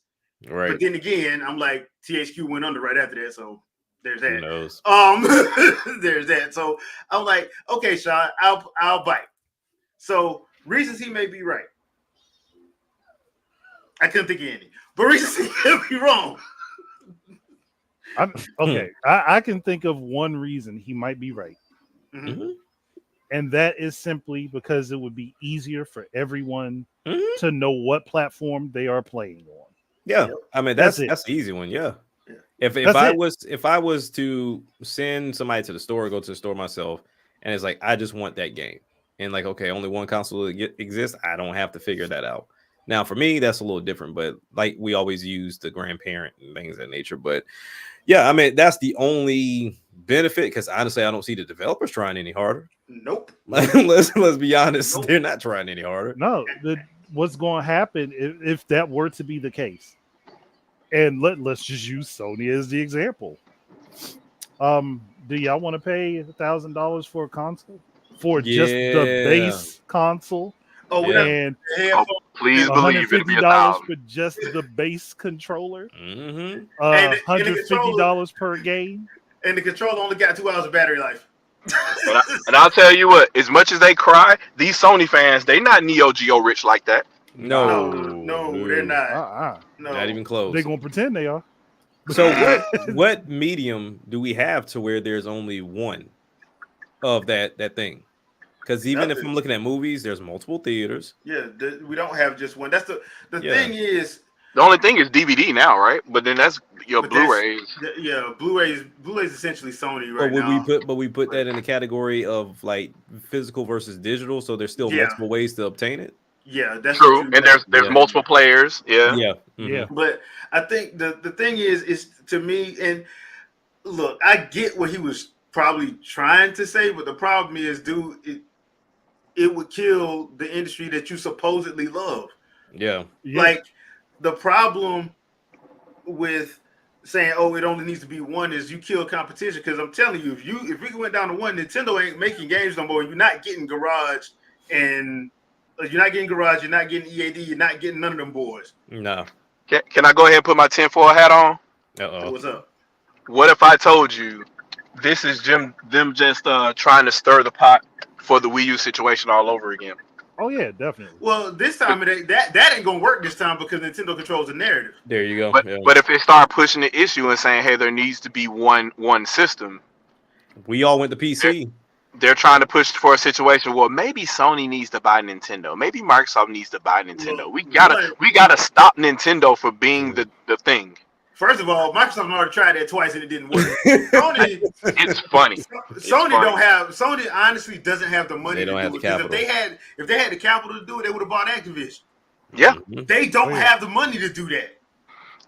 Right. But then again, I'm like, THQ went under right after that, so there's that. Who knows? There's that. So I'm like, okay, Sean, I'll bite. So reasons he may be right. I couldn't think of any, but reasons he could be wrong. I can think of one reason he might be right. Mm-hmm. And that is simply because it would be easier for everyone to know what platform they are playing on. Yeah. That's the easy one. Yeah. If I was to send somebody to the store, go to the store myself, and it's like, I just want that game. And like, okay, only one console exists. I don't have to figure that out. Now for me, that's a little different, but like we always use the grandparent and things of that nature. But yeah, that's the only benefit because honestly, I don't see the developers trying any harder. Nope. Let's be honest. Nope. They're not trying any harder. No, what's going to happen if that were to be the case? And let's just use Sony as the example. Do y'all want to pay $1,000 for a console? For just the base console? Oh, Yeah. and Please believe it'll be $150 $1,000. for just the base controller. Mm-hmm. And the $150 per game. And the controller only got 2 hours of battery life. And I'll tell you what, as much as they cry, these Sony fans, they not Neo Geo rich like that. No, they're not. No, Not even close. They're gonna pretend they are. So what medium do we have to where there's only one of that thing? Because even if I'm looking at movies, there's multiple theaters. Yeah, we don't have just one. That's the thing is. The only thing is DVD now, right? But then that's your Blu-rays. Yeah, Blu-rays essentially Sony right now. We put that in the category of like physical versus digital, so there's still multiple ways to obtain it. Yeah, that's true. And there's multiple players. Yeah. Yeah. Mm-hmm. Yeah. But I think the thing is to me, and look, I get what he was probably trying to say, but the problem is, dude, it would kill the industry that you supposedly love. Yeah. Like the problem with saying, "Oh, it only needs to be one," is you kill competition. Because I'm telling you, if we went down to one, Nintendo ain't making games no more. You're not getting Garage, and you're not getting EAD, you're not getting none of them boys. No. Can I go ahead and put my tinfoil hat on? Uh-oh. What's up? What if I told you this is them just trying to stir the pot for the Wii U situation all over again? Oh yeah, definitely. Well, this time that ain't gonna work this time because Nintendo controls the narrative. There you go. But if they start pushing the issue and saying, "Hey, there needs to be one system," we all went to PC. They're trying to push for a situation where maybe Sony needs to buy Nintendo, maybe Microsoft needs to buy Nintendo. Look, we gotta stop Nintendo for being the thing. First of all, Microsoft already tried that twice and it didn't work. Sony, it's funny. Sony honestly doesn't have the money to do it. Because if they had the capital to do it, they would have bought Activision. Yeah. They don't have the money to do that.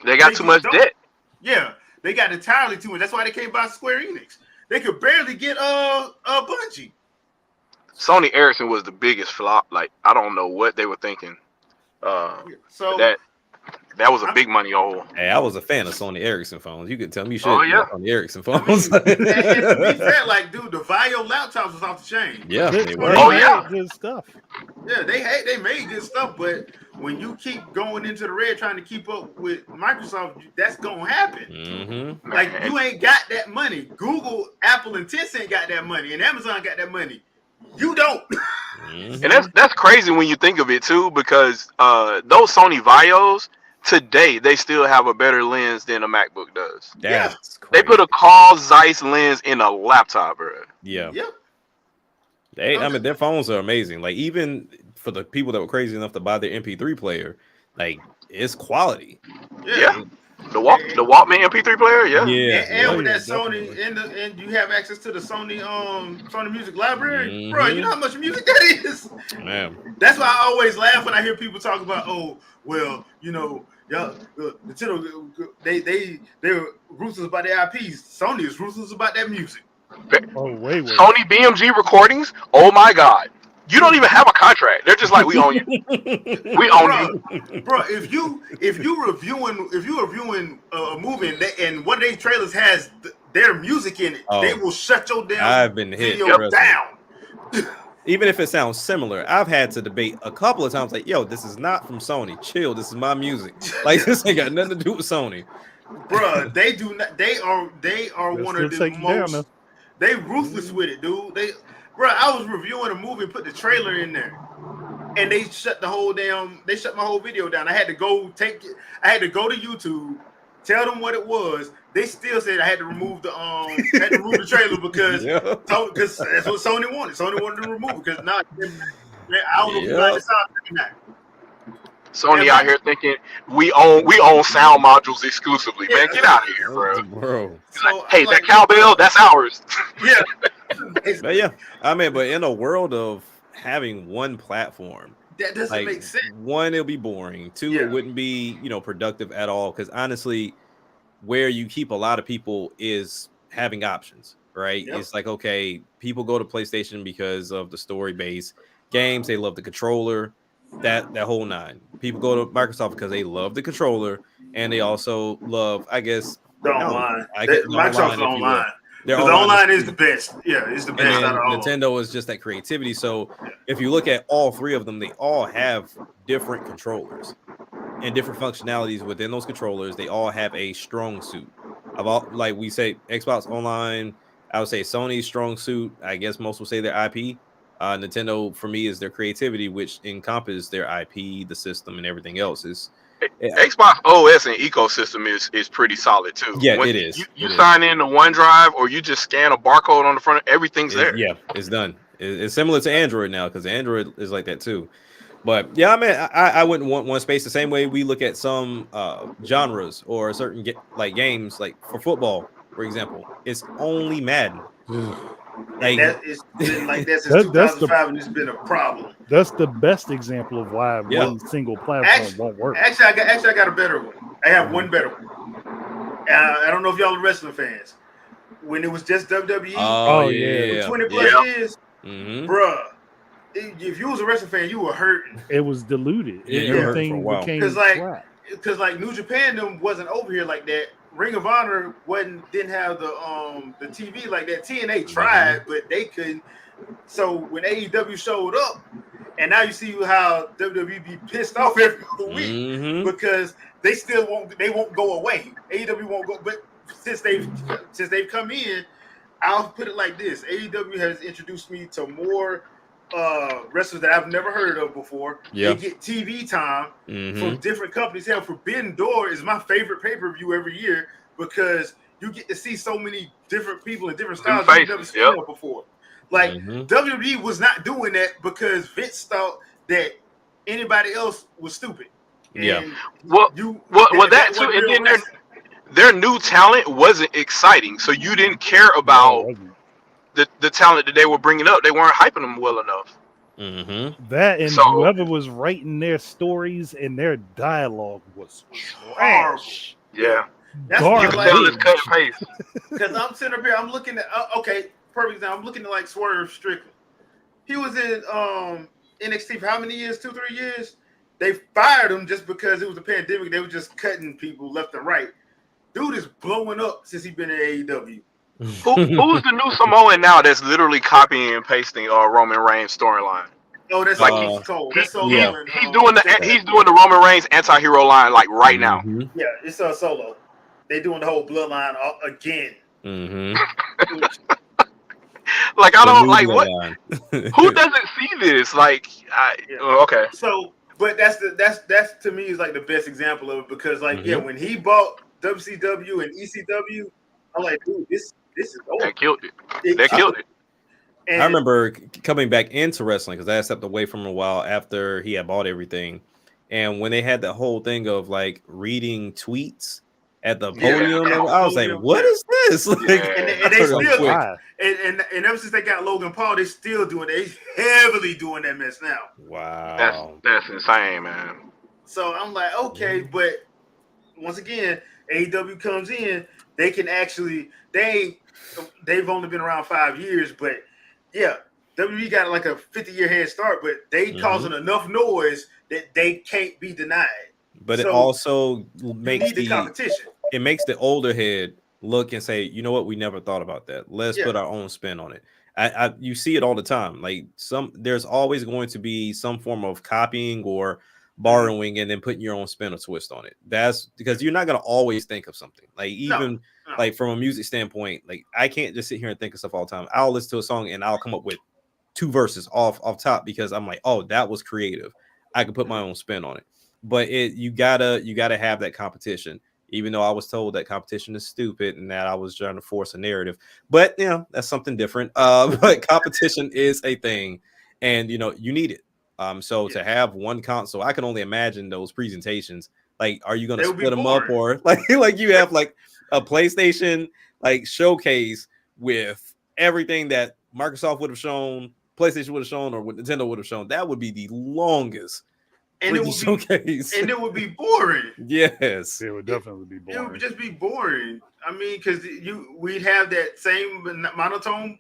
They got too much debt. Yeah, they got entirely too much. That's why they can't buy Square Enix. They could barely get a Bungie. Sony Ericsson was the biggest flop. Like, I don't know what they were thinking. That was a big money hole. Hey, I was a fan of Sony Ericsson phones. You could tell me shit on the Ericsson phones. And to be fair, like, dude, the Vio laptops was off the chain. Yeah, they were. Good stuff. Yeah, they made good stuff, but when you keep going into the red trying to keep up with Microsoft, that's gonna happen. Mm-hmm. Like, you ain't got that money. Google, Apple, and Tencent got that money, and Amazon got that money. You don't. Mm-hmm. And that's crazy when you think of it too, because those Sony Vios today they still have a better lens than a MacBook does. That's crazy. They put a Carl Zeiss lens in a laptop, bro. Yeah. Yep. I mean, their phones are amazing. Like, even for the people that were crazy enough to buy their MP3 player, like, it's quality. Yeah. The Walkman MP3 player, And with that Sony, and you have access to the Sony Music Library, bro. You know how much music that is. Man, that's why I always laugh when I hear people talk about, oh, well, you know, Nintendo, they're ruthless about their IPs. Sony is ruthless about their music. Oh, wait. Sony BMG recordings. Oh my God. You don't even have a contract. They're just like, we own you. We own you, bro. If you reviewing a movie and one of their trailers has their music in it, they will shut your damn I've been hit down. Even if it sounds similar, I've had to debate a couple of times. Like, yo, this is not from Sony. Chill. This is my music. Like, this ain't got nothing to do with Sony, bro. They do not. They are one of the most. They ruthless with it, dude. Bro, I was reviewing a movie, put the trailer in there, and they shut my whole video down. I had to go to YouTube, tell them what it was. They still said I had to remove the trailer because that's what Sony wanted. Sony wanted to remove it because I don't know if you like the sound or not. Sony out here thinking we own sound modules exclusively. Man, get out of here, bro. So, hey, that cowbell, that's ours. Yeah. But yeah, I mean, but in a world of having one platform, that doesn't make sense. One, it'll be boring. Two, it wouldn't be productive at all. Because honestly, where you keep a lot of people is having options, right? Yep. It's like, okay, people go to PlayStation because of the story base games. They love the controller, that whole nine. People go to Microsoft because they love the controller, and they also love, I guess, Microsoft's online. Because online is the best. Yeah, it's the best and out of all. Nintendo is just that creativity. So if you look at all three of them, they all have different controllers and different functionalities within those controllers. They all have a strong suit. Of all, like we say, Xbox Online, I would say Sony's strong suit. I guess most would say their IP. Nintendo, for me, is their creativity, which encompasses their IP, the system, and everything else. Xbox OS and ecosystem is pretty solid too. Yeah, it is. You sign in to OneDrive or you just scan a barcode on the front, everything's there. Yeah, it's done. It's similar to Android now because Android is like that too. But yeah, I mean, I wouldn't want one space the same way we look at some genres or certain games, like for football, for example. It's only Madden. It's been like that since 2005, and it's been a problem. That's the best example of why one single platform won't work. Actually, I got a better one. I have one better one. I don't know if y'all are wrestling fans. When it was just WWE, 20 plus years, bruh. If you was a wrestling fan, you were hurting. It was diluted. Everything became because like New Japan them wasn't over here like that. Ring of Honor didn't have the TV like that. TNA tried, but they couldn't. So when AEW showed up, and now you see how WWE be pissed off every other week because they won't go away. AEW won't go, but since they've come in, I'll put it like this: AEW has introduced me to more wrestlers that I've never heard of before. They get TV time from different companies. Hell, Forbidden Door is my favorite pay-per-view every year because you get to see so many different people and different styles you've never seen before. Like WWE was not doing that because Vince thought that anybody else was stupid. And that too. And then their new talent wasn't exciting, so you didn't care about the talent that they were bringing up. They weren't hyping them well enough. That and whoever was writing their stories and their dialogue was trash. Yeah. That's like cut and paste. Because I'm sitting up here, I'm looking at perfect example. I'm looking at like Swerve Strickland. He was in NXT for how many years? 2-3 years. They fired him just because it was a pandemic. They were just cutting people left and right. Dude is blowing up since he's been at AEW. Who's the new Samoan now that's literally copying and pasting Roman Reigns storyline? Oh, that's like Keith Cole. That's Solo. He's doing the Roman Reigns anti-hero line like right now. Yeah, it's Solo. They doing the whole bloodline again. Like I don't like what. Who doesn't see this? Like, okay. So, but that's to me is like the best example of it because like when he bought WCW and ECW, I'm like, dude, this is over. They killed it. They killed it. And I remember coming back into wrestling because I stepped away from him a while after he had bought everything, and when they had the whole thing of like reading tweets at the podium, I was like, "What is this?" Like, and they still and ever since they got Logan Paul, they still doing. They heavily doing that mess now. Wow, that's insane, man. So I'm like, okay, but once again, AEW comes in, they can actually they've only been around 5 years, but WWE got like a 50-year head start, but they causing enough noise that they can't be denied. But it also makes the competition. It makes the older head look and say, you know what, we never thought about that. Let's put our own spin on it. You see it all the time. Like there's always going to be some form of copying or borrowing and then putting your own spin or twist on it. That's because you're not going to always think of something. Like even like from a music standpoint, like I can't just sit here and think of stuff all the time. I'll listen to a song and I'll come up with 2 verses off top because I'm like, oh, that was creative. I can put my own spin on it. But you gotta have that competition, even though I was told that competition is stupid and that I was trying to force a narrative. But that's something different. But competition is a thing, and you need it. To have one console, I can only imagine those presentations. Like, are you gonna split them up or like you have like a PlayStation like showcase with everything that Microsoft would have shown, PlayStation would have shown, or what Nintendo would have shown? That would be the longest. And it would be boring. Yes, it would definitely be boring. It would just be boring. I mean, because we'd have that same monotone,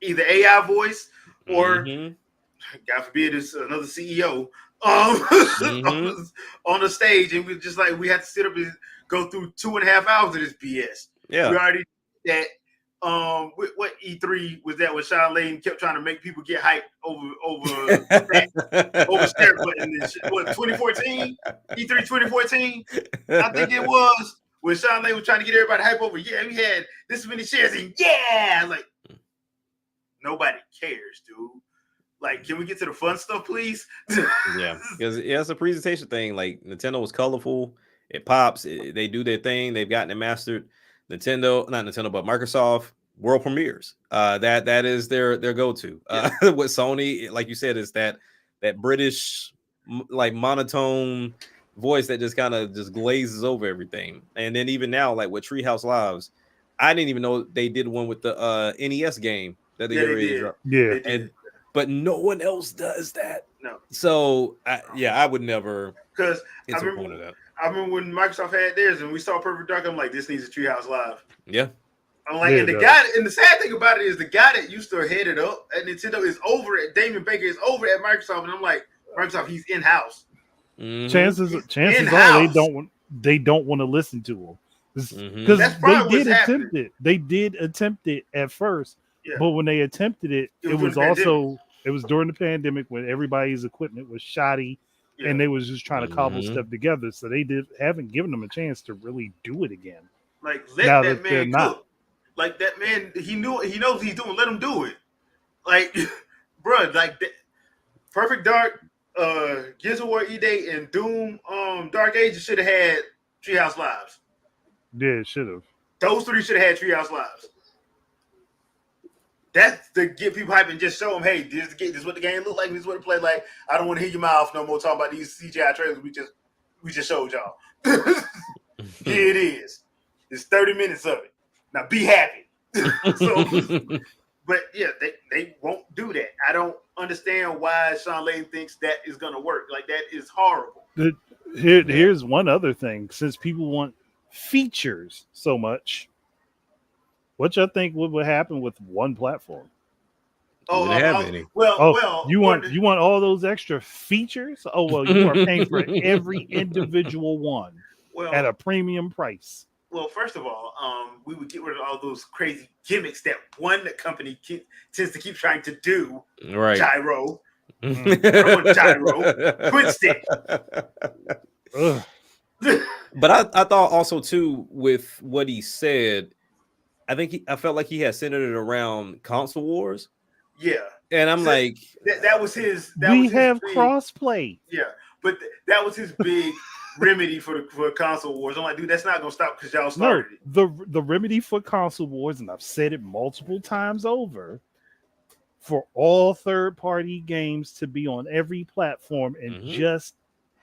either AI voice or, God forbid, it's another CEO on the stage, and we just like we had to sit up and go through 2.5 hours of this BS. Yeah, we already did that what E3 was that? When Sean Layden kept trying to make people get hyped over that, over share button and shit. What 2014? E3 2014? I think it was when Sean Layden was trying to get everybody hype over. Yeah, we had this many shares, and yeah, like nobody cares, dude. Like, can we get to the fun stuff, please? Yeah, because it's a presentation thing. Like Nintendo was colorful. It pops. They do their thing. They've gotten it mastered. Not Nintendo, but Microsoft world premieres. That is their go-to. With Sony, like you said, is that British like monotone voice that just kind of just glazes over everything. And then even now, like with Treehouse Lives, I didn't even know they did one with the NES game that they already dropped. Yeah, but no one else does that. No. So I would never. Because I remember when Microsoft had theirs and we saw Perfect Dark, I'm like, this needs a Treehouse Live. Yeah. I'm like, and the sad thing about it is the guy that used to head it up at Nintendo is over at Damon Baker is over at Microsoft, and I'm like, Microsoft, he's in house. Mm-hmm. Chances are they don't want to listen to him because they did attempt it at first, but when they attempted it, it was during the pandemic when everybody's equipment was shoddy. Yeah. And they was just trying to cobble stuff together, so they haven't given them a chance to really do it again. Like let that man cook. Like that man, he knows he's doing. Let him do it. Like, bro, like Perfect Dark, Gears of War E-Day, and Doom, Dark Ages should have had Treehouse Lives. Yeah, it should have. Those three should have had Treehouse Lives. That's to get people hype and just show them, hey, this is what the game look like. This is what it play like. I don't want to hear your mouth no more talking about these CGI trailers we just showed y'all. Here it is. It's 30 minutes of it. Now be happy. But yeah, they won't do that. I don't understand why Sean Layden thinks that is gonna work. Like that is horrible. Here's one other thing. Since people want features so much, what y'all think would happen with one platform? Oh, have any? Well, you want all those extra features? Oh well, you are paying for every individual one at a premium price. Well, first of all, we would get rid of all those crazy gimmicks that one company tends to keep trying to do. Right, gyro, gyro, twin stick. But I thought also too with what he said. I felt like he had centered it around console wars. Yeah. And I'm like... That was his... We have crossplay. Yeah. But that was his big remedy for console wars. I'm like, dude, that's not going to stop because y'all started it. The remedy for console wars, and I've said it multiple times over, for all third-party games to be on every platform and just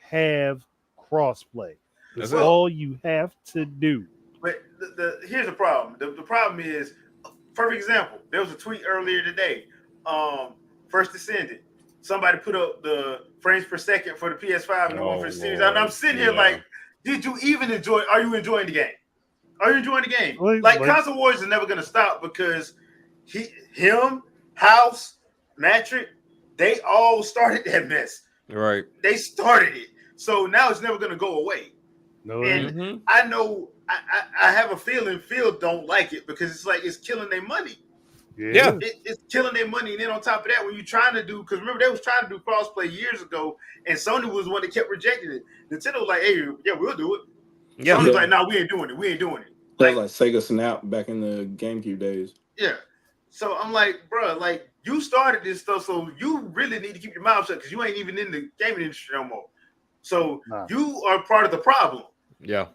have crossplay. That's all you have to do. But here's the problem. The problem is, perfect example. There was a tweet earlier today. First Descendant. Somebody put up the frames per second for the PS5 and the one for the series. And I'm sitting here like, did you even enjoy? Are you enjoying the game? Are you enjoying the game? Console wars is never going to stop because House, Matrick, they all started that mess. Right. They started it. So now it's never going to go away. No. And I know. I have a feeling Phil don't like it because it's like it's killing their money. Yeah. It's killing their money. And then on top of that, when you're trying to do, because remember, they was trying to do crossplay years ago, and Sony was the one that kept rejecting it. Nintendo was like, hey, yeah, we'll do it. Yeah. Sony was like, no, we ain't doing it. We ain't doing it. Like Sega Snap back in the GameCube days. Yeah. So I'm like, bro, like, you started this stuff, so you really need to keep your mouth shut because you ain't even in the gaming industry no more. So you are part of the problem. Yeah.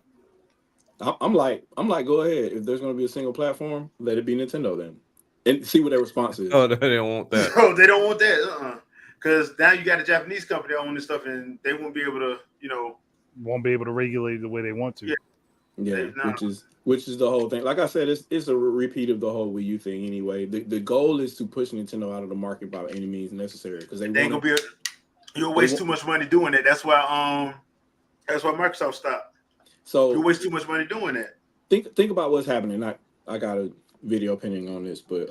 I'm like, go ahead. If there's going to be a single platform, let it be Nintendo then, and see what their response is. Oh, they don't want that. No, they don't want that. Because now you got a Japanese company that own this stuff, and they won't be able to, won't be able to regulate it the way they want to. Yeah, which is the whole thing. Like I said, it's a repeat of the whole Wii U thing anyway. The goal is to push Nintendo out of the market by any means necessary because they ain't gonna be. You'll waste too much money doing it. That's why Microsoft stopped. So you waste too much money doing that. Think about what's happening. I got a video opinion on this, but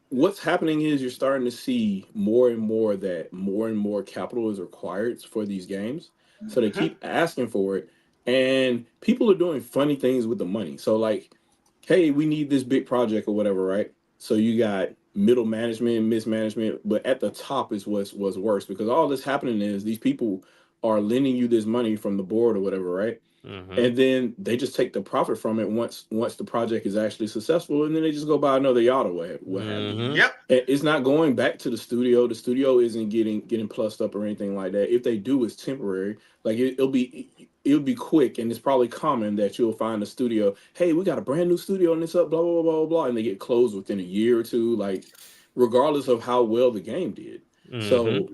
what's happening is you're starting to see more and more capital is required for these games. So they keep asking for it, and people are doing funny things with the money. So like hey, we need this big project or whatever, right? So you got middle management, mismanagement, but at the top is what's worse because all that's happening is these people are lending you this money from the board or whatever, right? Mm-hmm. And then they just take the profit from it once the project is actually successful, and then they just go buy another yacht or what have you. Mm-hmm. Yep. And it's not going back to the studio. The studio isn't getting plussed up or anything like that. If they do, it's temporary. Like it'll be quick, and it's probably common that you'll find a studio. Hey, we got a brand new studio and it's up, blah blah blah blah blah, and they get closed within a year or two. Like regardless of how well the game did. Mm-hmm. So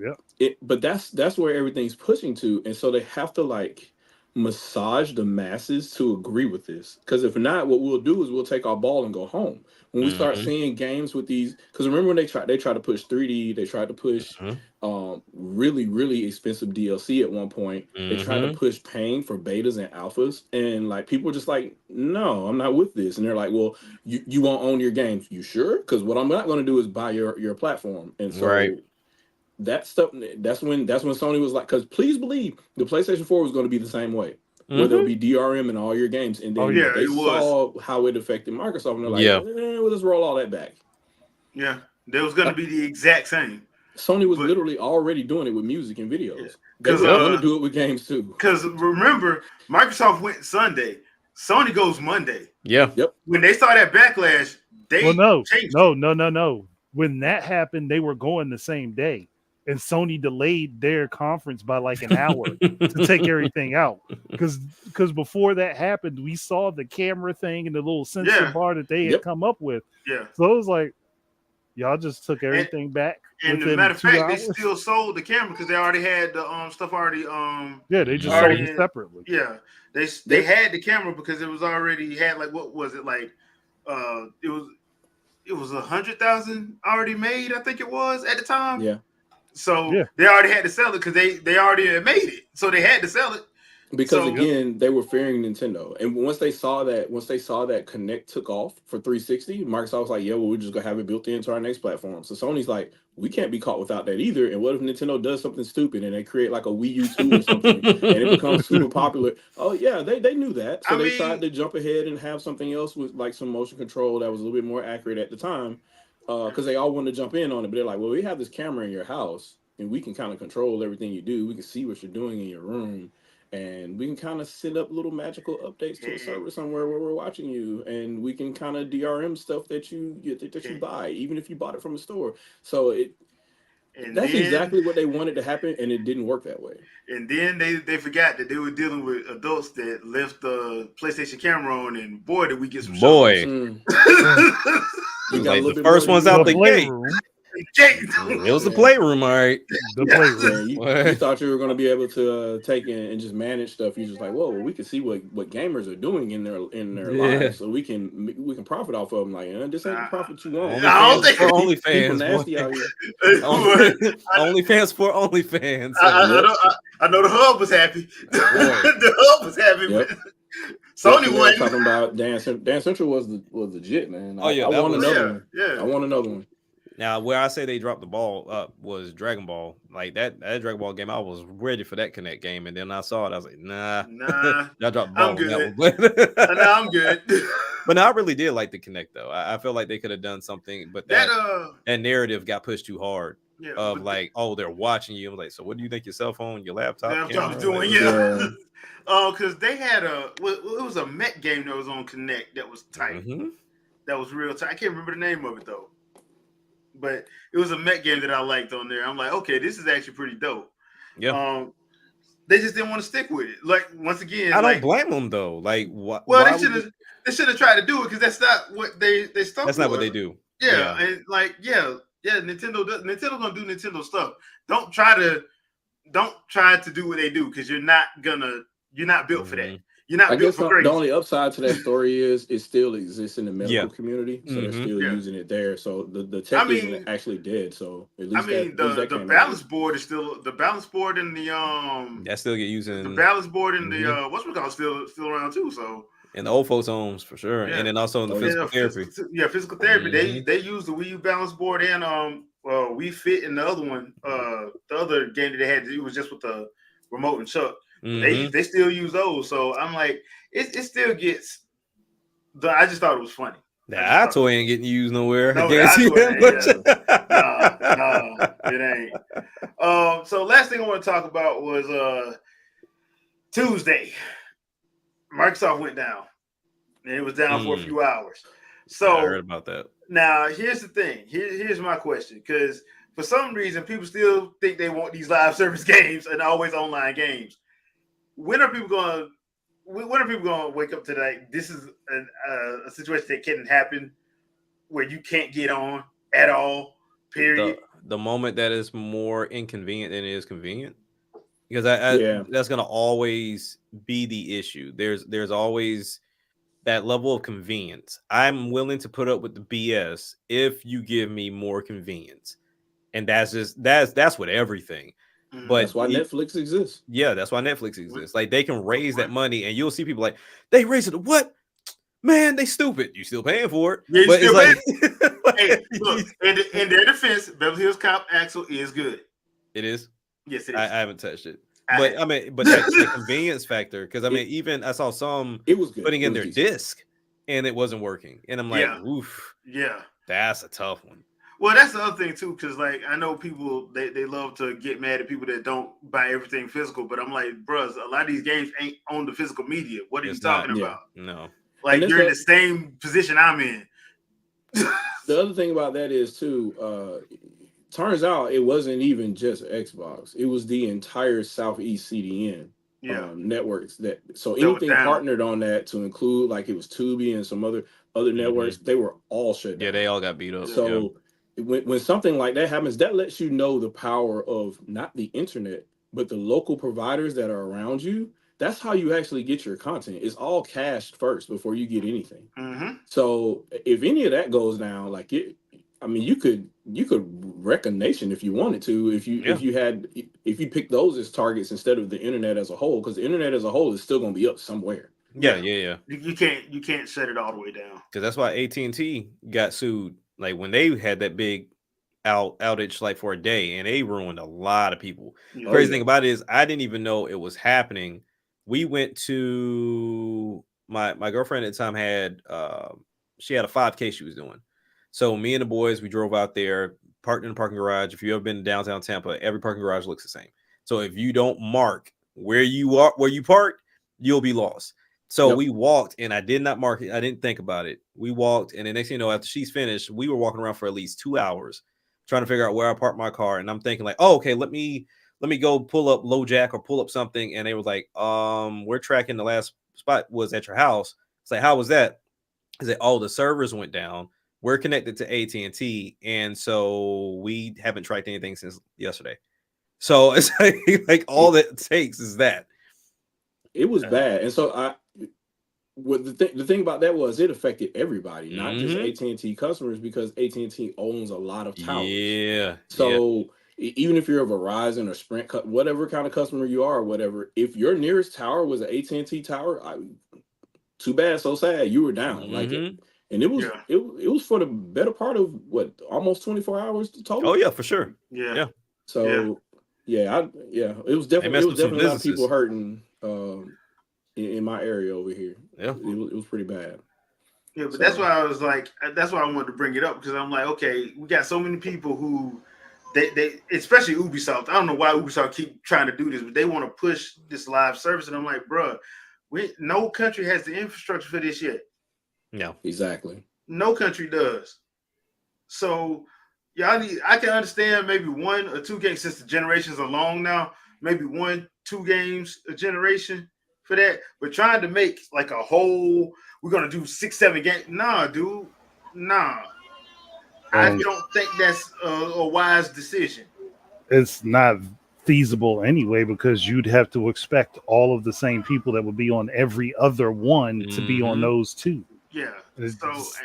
but that's where everything's pushing to, and so they have to like massage the masses to agree with this. Because if not, what we'll do is we'll take our ball and go home. When we start Mm-hmm. seeing games with these, because remember when they tried to push 3D, they tried to push really expensive DLC at one point. They tried to Mm-hmm. push paying for betas and alphas, and like people were just like, no, I'm not with this. And they're like, well, you won't own your games. You sure? Because what I'm not going to do is buy your platform. And Right. so that stuff, that's when Sony was like, because please believe the PlayStation 4 was going to be the same way, where there'll Mm-hmm. be DRM in all your games. And then Yeah, they it was. saw how it affected Microsoft, and they're like, Yeah. we'll just roll all that back. Yeah, there was going to be the exact same. Sony was But literally already doing it with music and yeah, videos. They because were going to do it with games too. Because remember, Microsoft went Sunday, Sony goes Monday. Yeah. Yep. When they saw that backlash, they changed it. No. When that happened, they were going the same day, and Sony delayed their conference by like an hour to take everything out. Because before that happened, we saw the camera thing and the little sensor bar that they had come up with. Yeah. So it was like, y'all just took everything back. And as a matter of fact, they still sold the camera because they already had the stuff already. Yeah, they just sold it separately. Yeah, they had the camera because it was already had like what was it like? It was 100,000 already made. I think it was at the time. Yeah. So they already had to sell it because they already had made it, so they had to sell it. Because again, they were fearing Nintendo, and once they saw that Kinect took off for 360, Microsoft was like, "Yeah, well, we're just gonna have it built into our next platform." So Sony's like, "We can't be caught without that either." And what if Nintendo does something stupid and they create like a Wii U 2 or something, and it becomes super popular? Oh yeah, they knew that, so they tried to jump ahead and have something else with like some motion control that was a little bit more accurate at the time, because they all wanted to jump in on it. But they're like, "Well, we have this camera in your house, and we can kind of control everything you do. We can see what you're doing in your room." And we can kind of set up little magical updates to a server somewhere where we're watching you, and we can kind of DRM stuff that you buy, even if you bought it from a store. So that's exactly what they wanted to happen, and it didn't work that way. And then they forgot that they were dealing with adults that left the PlayStation camera on, and boy, did we get some shows. You got a little bit first ones out the gate. It was the playroom, all right. The playroom. You thought you were going to be able to take and just manage stuff. You're just like, whoa, we can see what gamers are doing in their lives, so we can profit off of them. Like, this ain't the profit you want. OnlyFans nasty out here. OnlyFans for OnlyFans. I know the hub was happy. The hub was happy. Yep. Sony won. Talking about Dan Central was legit, man. Oh yeah, I want another one. Yeah, I want another one. Now, where I say they dropped the ball up was Dragon Ball. Like that Dragon Ball game, I was ready for that Kinect game, and then I saw it. I was like, nah. I dropped the ball. I'm good. I'm good. But no, I really did like the Kinect though. I feel like they could have done something, but that narrative got pushed too hard. Yeah, of like, they're watching you. I'm like, so what do you think your cell phone, your laptop doing? Yeah. Because they had it was a mech game that was on Kinect that was tight. Mm-hmm. That was real tight. I can't remember the name of it though. But it was a mech game that I liked on there. I'm like, okay, this is actually pretty dope. Yeah. They just didn't want to stick with it. Like once again, I don't blame them though. Like what? Well, they should have tried to do it because that's not what they stuck. That's not what they do. Yeah, and like Nintendo gonna do Nintendo stuff. Don't try to do what they do because you're not built for that. You're not built for the only upside to that story is it still exists in the medical community, so they're still using it there. So the tech isn't actually dead. So at least the balance board is still the balance board and the that still get used in the balance board and the what's it called still around too. So in the old folks' homes for sure, and then also in the physical therapy. Physical therapy. They use the Wii U balance board and Wii Fit and the other one. The other game that they had, it was just with the remote and chuck. They still use those, so I'm like, it still gets I just thought it was funny. Nah, toy ain't getting used nowhere. No, I guarantee nah, it ain't. So last thing I want to talk about was Tuesday. Microsoft went down, and it was down for a few hours. So I heard about that. Now here's the thing. Here's my question, because for some reason people still think they want these live service games and always online games. When are people going to wake up to that? This is a situation that can happen where you can't get on at all. Period. The moment that is more inconvenient than it is convenient, because that's going to always be the issue. There's always that level of convenience. I'm willing to put up with the BS if you give me more convenience, and that's with everything. But that's why Netflix exists. Yeah, that's why Netflix exists. Like, they can raise that money, and you'll see people like, they raise it. What? Man, they stupid. You still paying for it? Yeah, but it's like, hey, look, in their defense, Beverly Hills Cop Axel is good. It is. Yes, it is. I haven't touched it, but the convenience factor, because even I saw some it was good. putting in their disc, and it wasn't working, and I'm like, oof, yeah, that's a tough one. Well, that's the other thing too, because like I know people they love to get mad at people that don't buy everything physical, but I'm like, bros, a lot of these games ain't on the physical media. What are you talking about? No, like you're in the same position I'm in. The other thing about that is too, turns out it wasn't even just Xbox; it was the entire Southeast CDN networks. So anything partnered on that, to include like it was Tubi and some other networks, they were all shut down. Yeah, they all got beat up. So. When something like that happens, that lets you know the power of not the internet, but the local providers that are around you. That's how you actually get your content. It's all cached first before you get anything. Mm-hmm. So if any of that goes down, like you could wreck a nation if you wanted to. If you pick those as targets instead of the internet as a whole, because the internet as a whole is still going to be up somewhere. Yeah. You can't shut it all the way down. Because that's why AT&T got sued. Like when they had that big outage like for a day, and they ruined a lot of people. Crazy thing about it is I didn't even know it was happening. We went to my girlfriend at the time had she had a 5K she was doing. So me and the boys, we drove out there, parked in the parking garage. If you ever been to downtown Tampa, every parking garage looks the same. So if you don't mark where you parked, you'll be lost. So we walked, and I did not mark it. I didn't think about it. We walked, and the next thing you know, after she's finished, we were walking around for at least 2 hours trying to figure out where I parked my car. And I'm thinking like, oh, okay, let me go pull up LoJack or pull up something. And they were like, we're tracking the last spot was at your house. It's like, how was that? I said, oh, the servers went down. We're connected to AT&T, and so we haven't tracked anything since yesterday. So it's like all that takes is that. It was bad, and so the thing about that was it affected everybody, not just AT&T customers, because AT&T owns a lot of towers. Yeah. So even if you're a Verizon or Sprint, whatever kind of customer you are, or whatever, if your nearest tower was an AT&T tower, too bad, so sad, you were down. Like, and it was for the better part of almost 24 hours total. Oh yeah, for sure. Yeah. So it was definitely a lot of people hurting. In my area over here, it was pretty bad. Yeah, but that's why I was like, that's why I wanted to bring it up, because I'm like, okay, we got so many people who they especially Ubisoft. I don't know why Ubisoft keep trying to do this, but they want to push this live service, and I'm like, bro, no country has the infrastructure for this yet. No, exactly. No country does. So I can understand maybe 1 or 2 games, since the generations are long now. Maybe 1-2 games a generation for that, but trying to make like a whole, we're gonna do 6-7 games. Nah, dude, nah. I don't think that's a wise decision. It's not feasible anyway, because you'd have to expect all of the same people that would be on every other one to be on those 2. Yeah, it's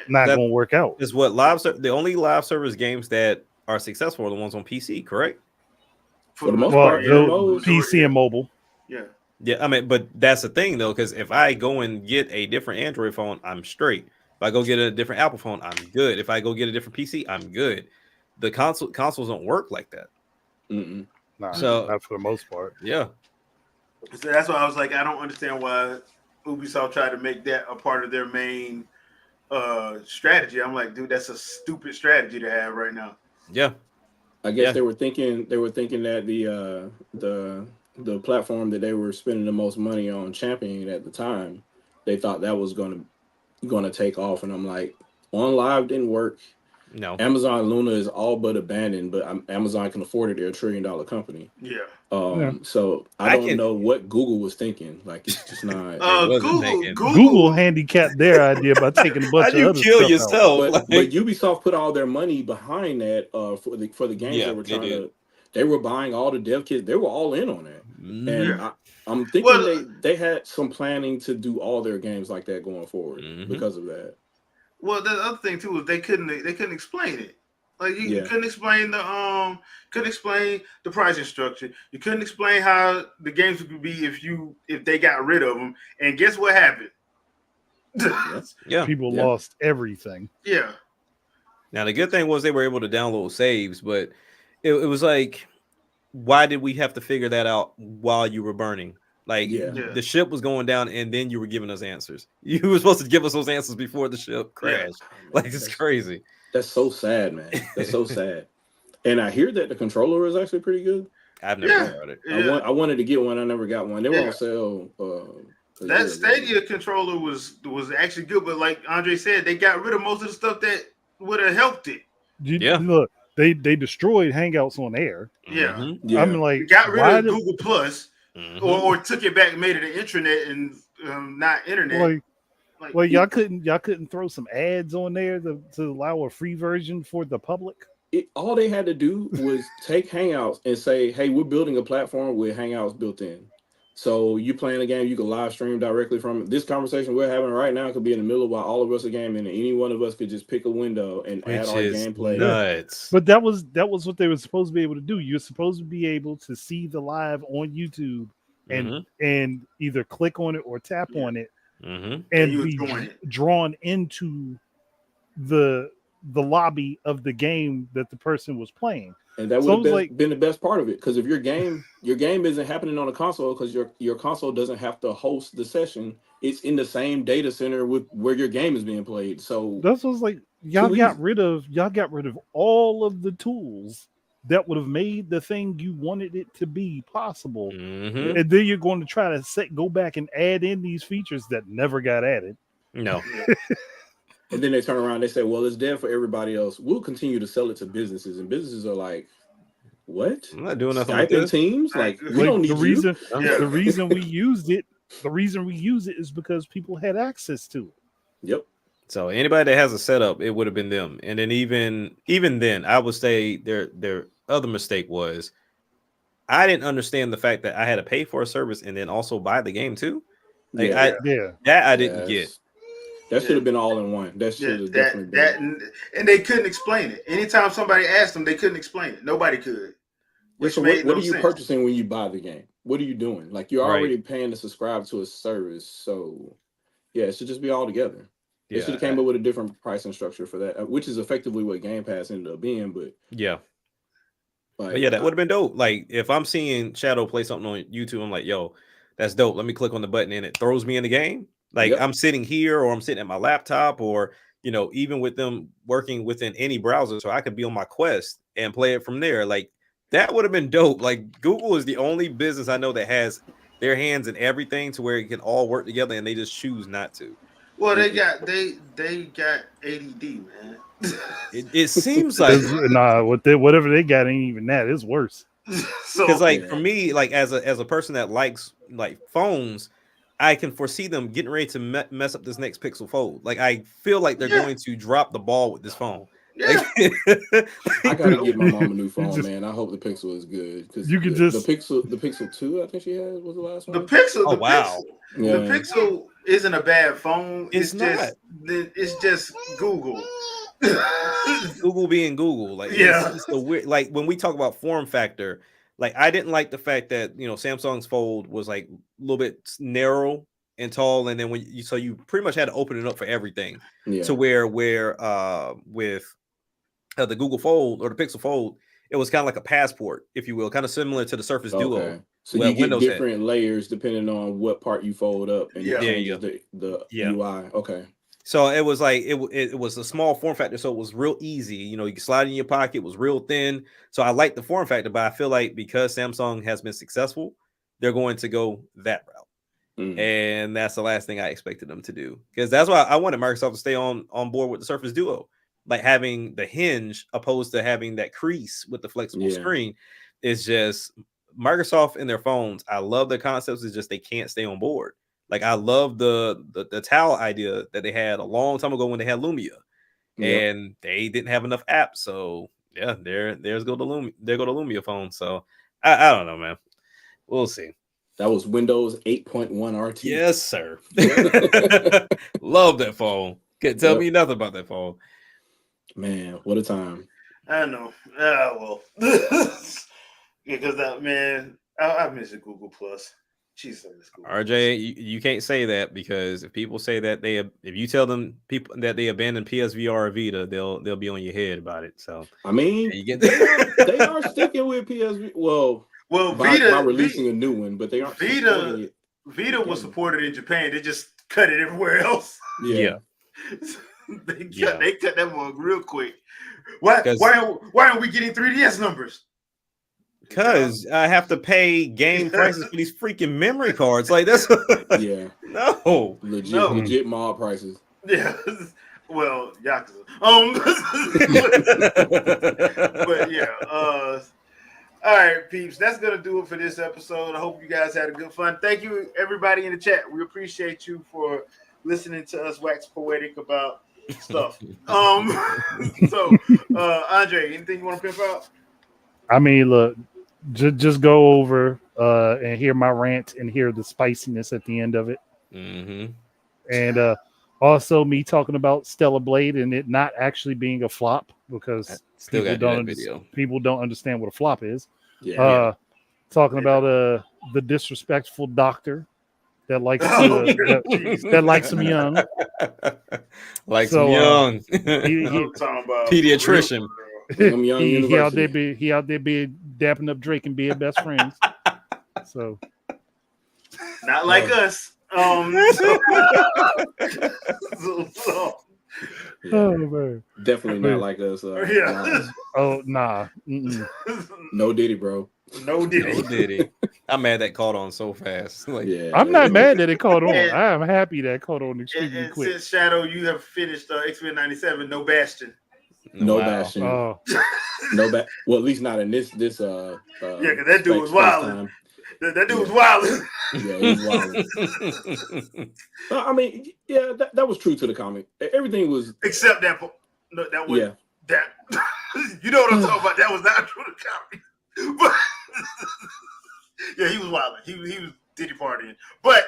not going to work out. Is what the only live service games that are successful are the ones on PC, correct? For the most part, PC and mobile. Yeah. Yeah, I mean, but that's the thing though, because if I go and get a different Android phone, I'm straight. If I go get a different Apple phone, I'm good. If I go get a different PC, I'm good. The consoles don't work like that. Nah, not for the most part. Yeah. So that's why I was like, I don't understand why Ubisoft tried to make that a part of their main strategy. I'm like, dude, that's a stupid strategy to have right now. Yeah. I guess they were thinking that the platform that they were spending the most money on championing at the time, they thought that was gonna take off, and I'm like, on live didn't work. No. Amazon Luna is all but abandoned, but Amazon can afford it. They're $1 trillion company. Yeah. So I don't know what Google was thinking. Like, it's just not. Google handicapped their idea by taking a bunch of other stuff out. But Ubisoft put all their money behind that for the games they were trying to. They were buying all the dev kits. They were all in on it, and I'm thinking they had some planning to do all their games like that going forward because of that. Well, the other thing too is they couldn't explain it. Like you couldn't explain the pricing structure. You couldn't explain how the games would be if they got rid of them. And guess what happened? People lost everything. Yeah. Now the good thing was they were able to download saves, but it was like, why did we have to figure that out while you were burning? Like the ship was going down, and then you were giving us answers. You were supposed to give us those answers before the ship crashed. Like, it's crazy. That's so sad, man. That's so sad. And I hear that the controller is actually pretty good. I've never heard it. I wanted to get one. I never got one. They were on sale. That Stadia controller was actually good, but like Andre said, they got rid of most of the stuff that would have helped it. Look, they destroyed Hangouts on Air. Yeah. I'm like, they got rid of Google Plus. Or took it back, and made it an intranet and not internet. Like y'all couldn't throw some ads on there to allow a free version for the public. All they had to do was take Hangouts and say, "Hey, we're building a platform with Hangouts built in. So you playing a game, you can live stream directly from it. This conversation we're having right now could be in the middle while all of us are gaming, and any one of us could just pick a window and add our gameplay." Nuts. But that was what they were supposed to be able to do. You're supposed to be able to see the live on YouTube and either click on it or tap on it and be drawn into the lobby of the game that the person was playing. And that would have been the best part of it, because if your game isn't happening on a console, because your console doesn't have to host the session, it's in the same data center with where your game is being played. So that's what's like, y'all got rid of all of the tools that would have made the thing you wanted it to be possible, and then you're going to try to go back and add in these features that never got added. No. And then they turn around and they say, well, it's dead for everybody else. We'll continue to sell it to businesses. And businesses are like, what? I'm not doing nothing Skype with and Teams? Like, we don't need the reason we used it is because people had access to it. Yep. So anybody that has a setup, it would have been them. And then even then, I would say their other mistake was I didn't understand the fact that I had to pay for a service and then also buy the game too. Like, that I didn't get. That should have been all in one. That should have definitely been. And they couldn't explain it. Anytime somebody asked them, they couldn't explain it. Nobody could. So what are you purchasing when you buy the game? What are you doing? Like, you're already paying to subscribe to a service. So, yeah, it should just be all together. They should have came up with a different pricing structure for that, which is effectively what Game Pass ended up being. But that would have been dope. Like, if I'm seeing Shadow play something on YouTube, I'm like, yo, that's dope. Let me click on the button and it throws me in the game. Like, I'm sitting here or I'm sitting at my laptop or, even with them working within any browser. So I could be on my Quest and play it from there. Like, that would have been dope. Like, Google is the only business I know that has their hands in everything to where it can all work together and they just choose not to. Well, they got ADD, man. It seems like whatever they got ain't even that. It's worse. Because for me, like as a person that likes like phones, I can foresee them getting ready to mess up this next Pixel Fold. Like, I feel like they're going to drop the ball with this phone. Yeah. I gotta get my mom a new phone, man. I hope the Pixel is good, because the Pixel 2, I think she had, was the last one. The Pixel. The Pixel isn't a bad phone. It's not. It's just Google. Google being Google. Like, it's the weird. Like, when we talk about form factor, like, I didn't like the fact that Samsung's Fold was like a little bit narrow and tall, and then you pretty much had to open it up for everything. To where with the Google Fold or the Pixel Fold, it was kind of like a passport, if you will, kind of similar to the Surface Duo. So you get different layers depending on what part you fold up, and it changes the UI. Okay. So it was like it was a small form factor, so it was real easy. You know, you could slide it in your pocket. It was real thin. So I like the form factor, but I feel like because Samsung has been successful, they're going to go that route. And that's the last thing I expected them to do, because that's why I wanted Microsoft to stay on board with the Surface Duo, like having the hinge opposed to having that crease with the flexible screen. Is just Microsoft and their phones. I love their concepts. It's just they can't stay on board. Like I love the towel idea that they had a long time ago when they had Lumia, and they didn't have enough apps. So yeah, there's go to Lumia. There go to Lumia phone. So I don't know, man. We'll see. That was Windows 8.1 RT. Yes, sir. Love that phone. Can't tell me nothing about that phone. Man, what a time. I know. Well. Because that, man, I miss the Google Plus. Jesus, I miss Google RJ, you can't say that, because if people say that if you tell them people that they abandoned PSVR or Vita, they'll be on your head about it. So I mean, they are sticking with PSV. Well, Vita by releasing a new one, but they aren't. Vita was supported in Japan. They just cut it everywhere else. Yeah. They cut that one real quick. Why aren't we getting 3DS numbers? Because I have to pay game prices for these freaking memory cards. Like that's legit mob prices. Yeah. Well, Yakuza. But yeah. All right, peeps. That's gonna do it for this episode. I hope you guys had a good fun. Thank you, everybody in the chat. We appreciate you for listening to us wax poetic about stuff. So, Andre, anything you want to pimp out? I mean, look, just go over and hear my rant and hear the spiciness at the end of it. And also me talking about Stellar Blade and it not actually being a flop, because people don't understand what a flop is. Talking about the disrespectful doctor that likes that likes him young. Pediatrician. He out there be dapping up Drake and being best friends. So not like us. Oh man, definitely not like us. Oh nah. No Diddy, bro. No Diddy. I'm mad that caught on so fast. I'm not mad that it caught on. I'm happy that it caught on extremely quick. Since Shadow, you have finished X-Men 97. No Bastion. No Bastion. Oh. Well, at least not in this. Because that dude was wild. That dude was wild. Yeah, he was wild. I mean, that was true to the comic. Everything was except that. No, that was that. You know what I'm talking about? That was not true to the comic. But yeah, he was wild. He was Diddy partying. But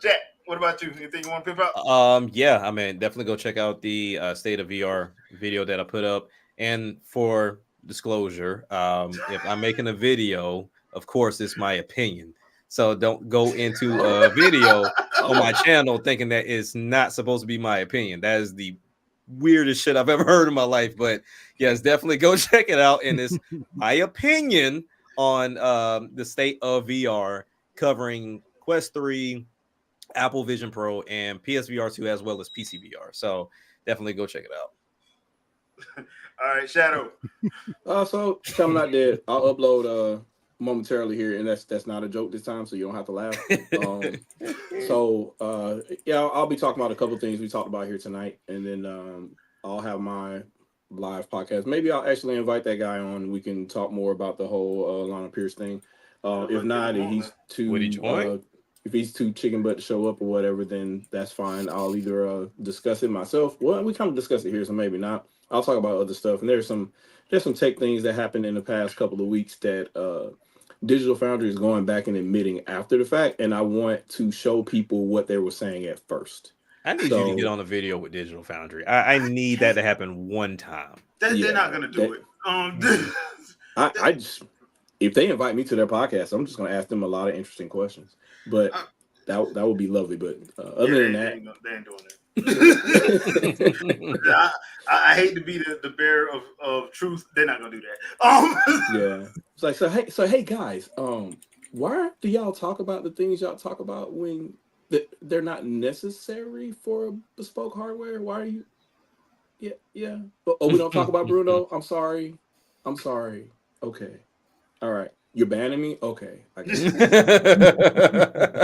Jack, what about you? Anything you want to pimp out? Yeah, I mean, definitely go check out the State of VR video that I put up. And for disclosure, if I'm making a video, of course, it's my opinion. So don't go into a video on my channel thinking that it's not supposed to be my opinion. That is the weirdest shit I've ever heard in my life. But yes, definitely go check it out. And it's my opinion on the State of VR, covering Quest 3, Apple Vision Pro, and PSVR 2, as well as PCVR. So definitely go check it out. All right, Shadow. So coming out there, I'll upload momentarily here, and that's not a joke this time, so you don't have to laugh. I'll be talking about a couple of things we talked about here tonight, and then I'll have my live podcast. Maybe I'll actually invite that guy on, and we can talk more about the whole Lana Pierce thing. If not, if he's too chicken butt to show up or whatever, then that's fine. I'll either discuss it myself. Well, we kind of discussed it here, so maybe not. I'll talk about other stuff, and there's some tech things that happened in the past couple of weeks that Digital Foundry is going back and admitting after the fact, and I want to show people what they were saying at first. I need you to get on a video with Digital Foundry. I need that to happen one time. They're not going to do it. I just, if they invite me to their podcast, I'm just going to ask them a lot of interesting questions. But that would be lovely. But other than that, they ain't doing it. I hate to be the bearer of truth. They're not gonna do that. Yeah. It's like, so hey guys, why do y'all talk about the things y'all talk about when they're not necessary for a bespoke hardware. Why are you? Yeah. But we don't talk about Bruno. I'm sorry. Okay. All right. You're banning me? Okay. I guess.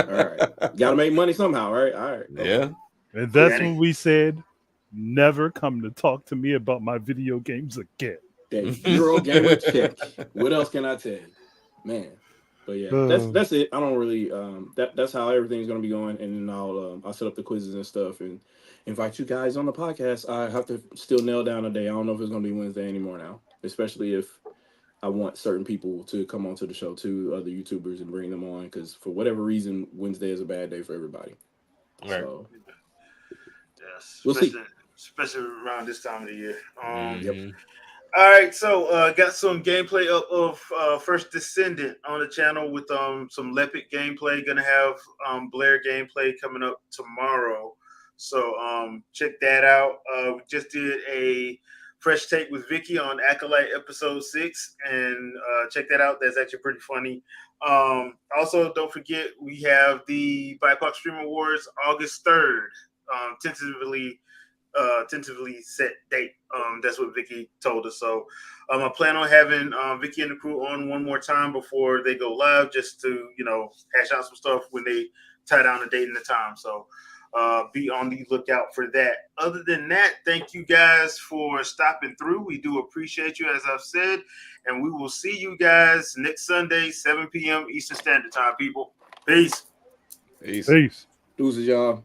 All right. Got to make money somehow, right? All right. Okay. Yeah. And that's when we said, never come to talk to me about my video games again. That Eurogamer check. What else can I tell you? Man. But yeah, that's it. I don't really that's how everything's gonna be going, and then I'll set up the quizzes and stuff and invite you guys on the podcast. I have to still nail down a day. I don't know if it's gonna be Wednesday anymore now, especially if I want certain people to come onto the show too, other YouTubers, and bring them on, because for whatever reason, Wednesday is a bad day for everybody. Right. So yes, we'll see. Especially around this time of the year. Yep. All right, so got some gameplay of First Descendant on the channel with some Lepic gameplay. Gonna have Blair gameplay coming up tomorrow, so check that out. We just did a fresh take with Vicky on Acolyte episode 6, and check that out. That's actually pretty funny. Also, don't forget we have the BIPOC Stream Awards August 3rd, tentatively set date. That's what Vicky told us. So I plan on having Vicky and the crew on one more time before they go live, just to hash out some stuff when they tie down the date and the time. So be on the lookout for that. Other than that, thank you guys for stopping through. We do appreciate you, as I've said, and we will see you guys next Sunday, 7 p.m. Eastern Standard Time, people. Peace. Peace. Deuces, y'all.